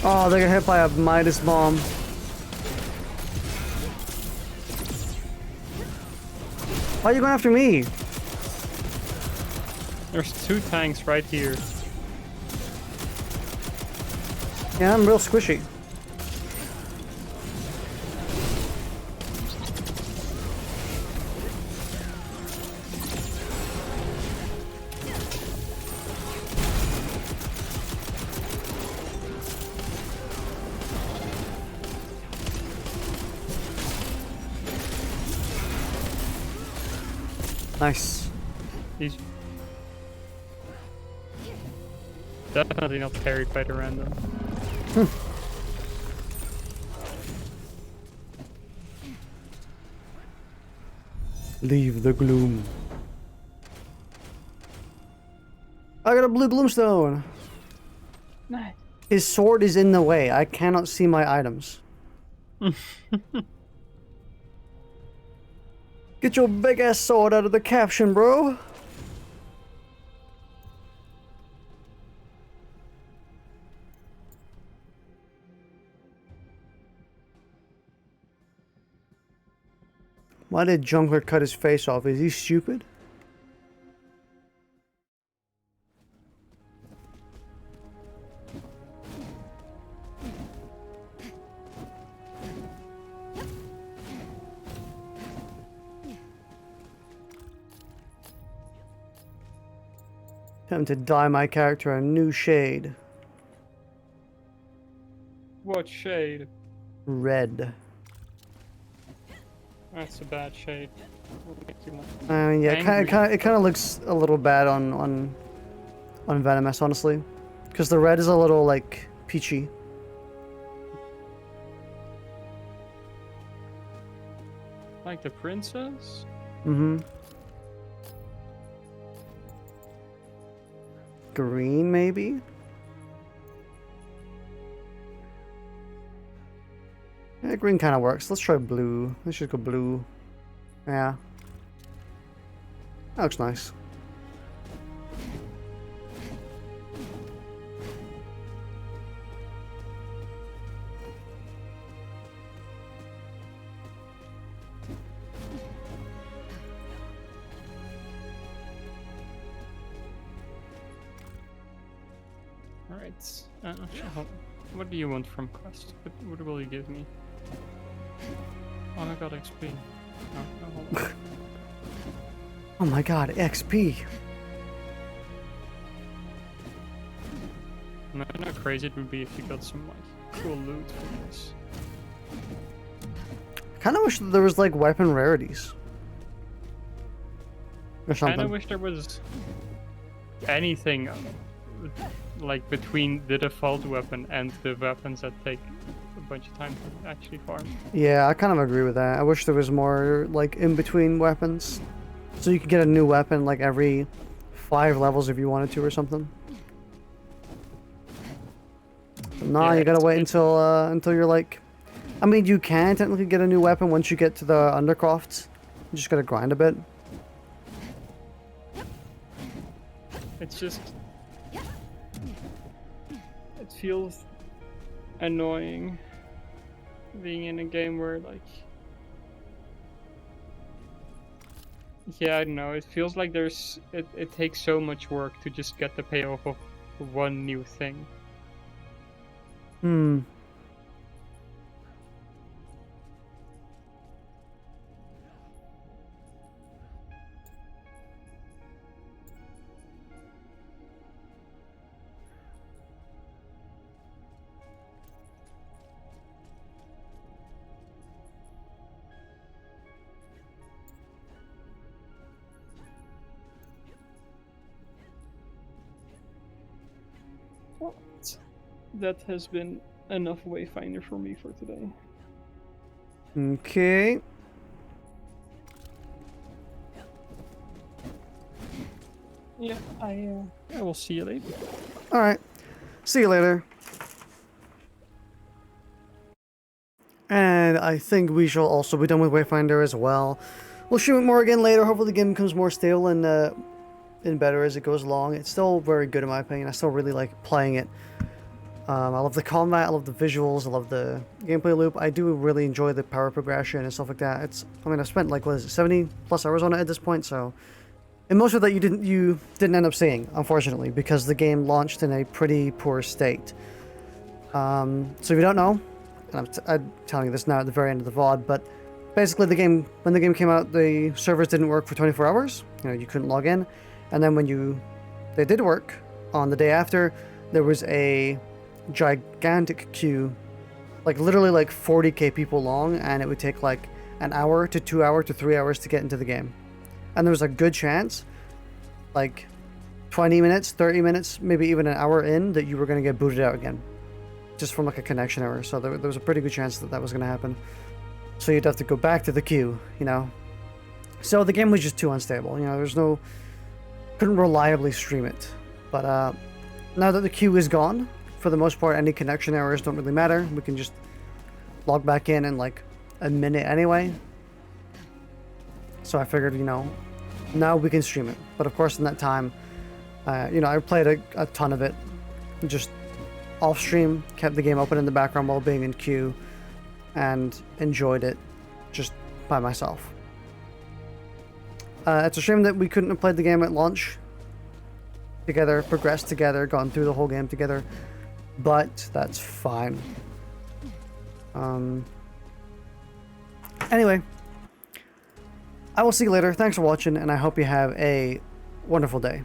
A: Oh, they got hit by a Midas bomb. Why are you going after me?
B: There's 2 tanks right here.
A: Yeah, I'm real squishy. Nice.
B: He's definitely not parried by the random.
A: Leave the gloom. I got a blue gloomstone.
B: Nice.
A: His sword is in the way. I cannot see my items. Get your big ass sword out of the caption, bro. Why did Jungler cut his face off? Is he stupid? Time to dye my character a new shade.
B: What shade?
A: Red.
B: That's a bad shade. We'll get you one.
A: I mean, yeah,
B: Angry.
A: it kind of looks a little bad on Venomous, honestly, because the red is a little like peachy.
B: Like the princess?
A: Mm-hmm. Green, maybe? Yeah, green kind of works. Let's try blue. Let's just go blue. Yeah. That looks nice.
B: Alright. What do you want from Quest? What will you give me? Oh, I got XP. No, hold on.
A: Oh my god, XP.
B: Imagine how crazy it would be if you got some like cool loot from this.
A: Kind of wish that there was like weapon rarities. Or something.
B: Kinda wish there was anything like between the default weapon and the weapons that take a bunch of time to actually farm.
A: Yeah, I kind of agree with that. I wish there was more like in between weapons. So you could get a new weapon like every 5 levels if you wanted to or something. But nah,
B: Yeah,
A: you gotta
B: it's-
A: wait until you're like... I mean, you can technically get a new weapon once you get to the Undercrofts. You just gotta grind a bit.
B: It's just... It feels annoying being in a game where, like... Yeah, I don't know. It feels like there's... It takes so much work to just get the payoff of one new thing.
A: Hmm.
B: That has been enough Wayfinder for me for today.
A: Okay.
B: Yeah, I will see you later.
A: All right. See you later. And I think we shall also be done with Wayfinder as well. We'll shoot more again later. Hopefully the game becomes more stable and better as it goes along. It's still very good in my opinion. I still really like playing it. I love the combat, I love the visuals, I love the gameplay loop. I do really enjoy the power progression and stuff like that. I mean, I've spent like, what is it, 70 plus hours on it at this point, so... And most of that you didn't end up seeing, unfortunately, because the game launched in a pretty poor state. So if you don't know, and I'm telling you this now at the very end of the VOD, but basically when the game came out, the servers didn't work for 24 hours. You know, you couldn't log in. And then when they did work, on the day after, there was a gigantic queue, like literally like 40k people long, and it would take like an hour to 2 hours to 3 hours to get into the game. And there was a good chance, like 20 minutes, 30 minutes, maybe even an hour in, that you were going to get booted out again, just from like a connection error. So there was a pretty good chance that was going to happen. So you'd have to go back to the queue, you know. So the game was just too unstable, you know. Couldn't reliably stream it. But now that the queue is gone, for the most part, any connection errors don't really matter. We can just log back in like a minute anyway. So I figured, you know, now we can stream it. But of course, in that time, you know, I played a ton of it, just off stream, kept the game open in the background while being in queue, and enjoyed it just by myself. It's a shame that we couldn't have played the game at launch together, progressed together, gone through the whole game together, but that's fine. Anyway, I will see you later. Thanks for watching, and I hope you have a wonderful day.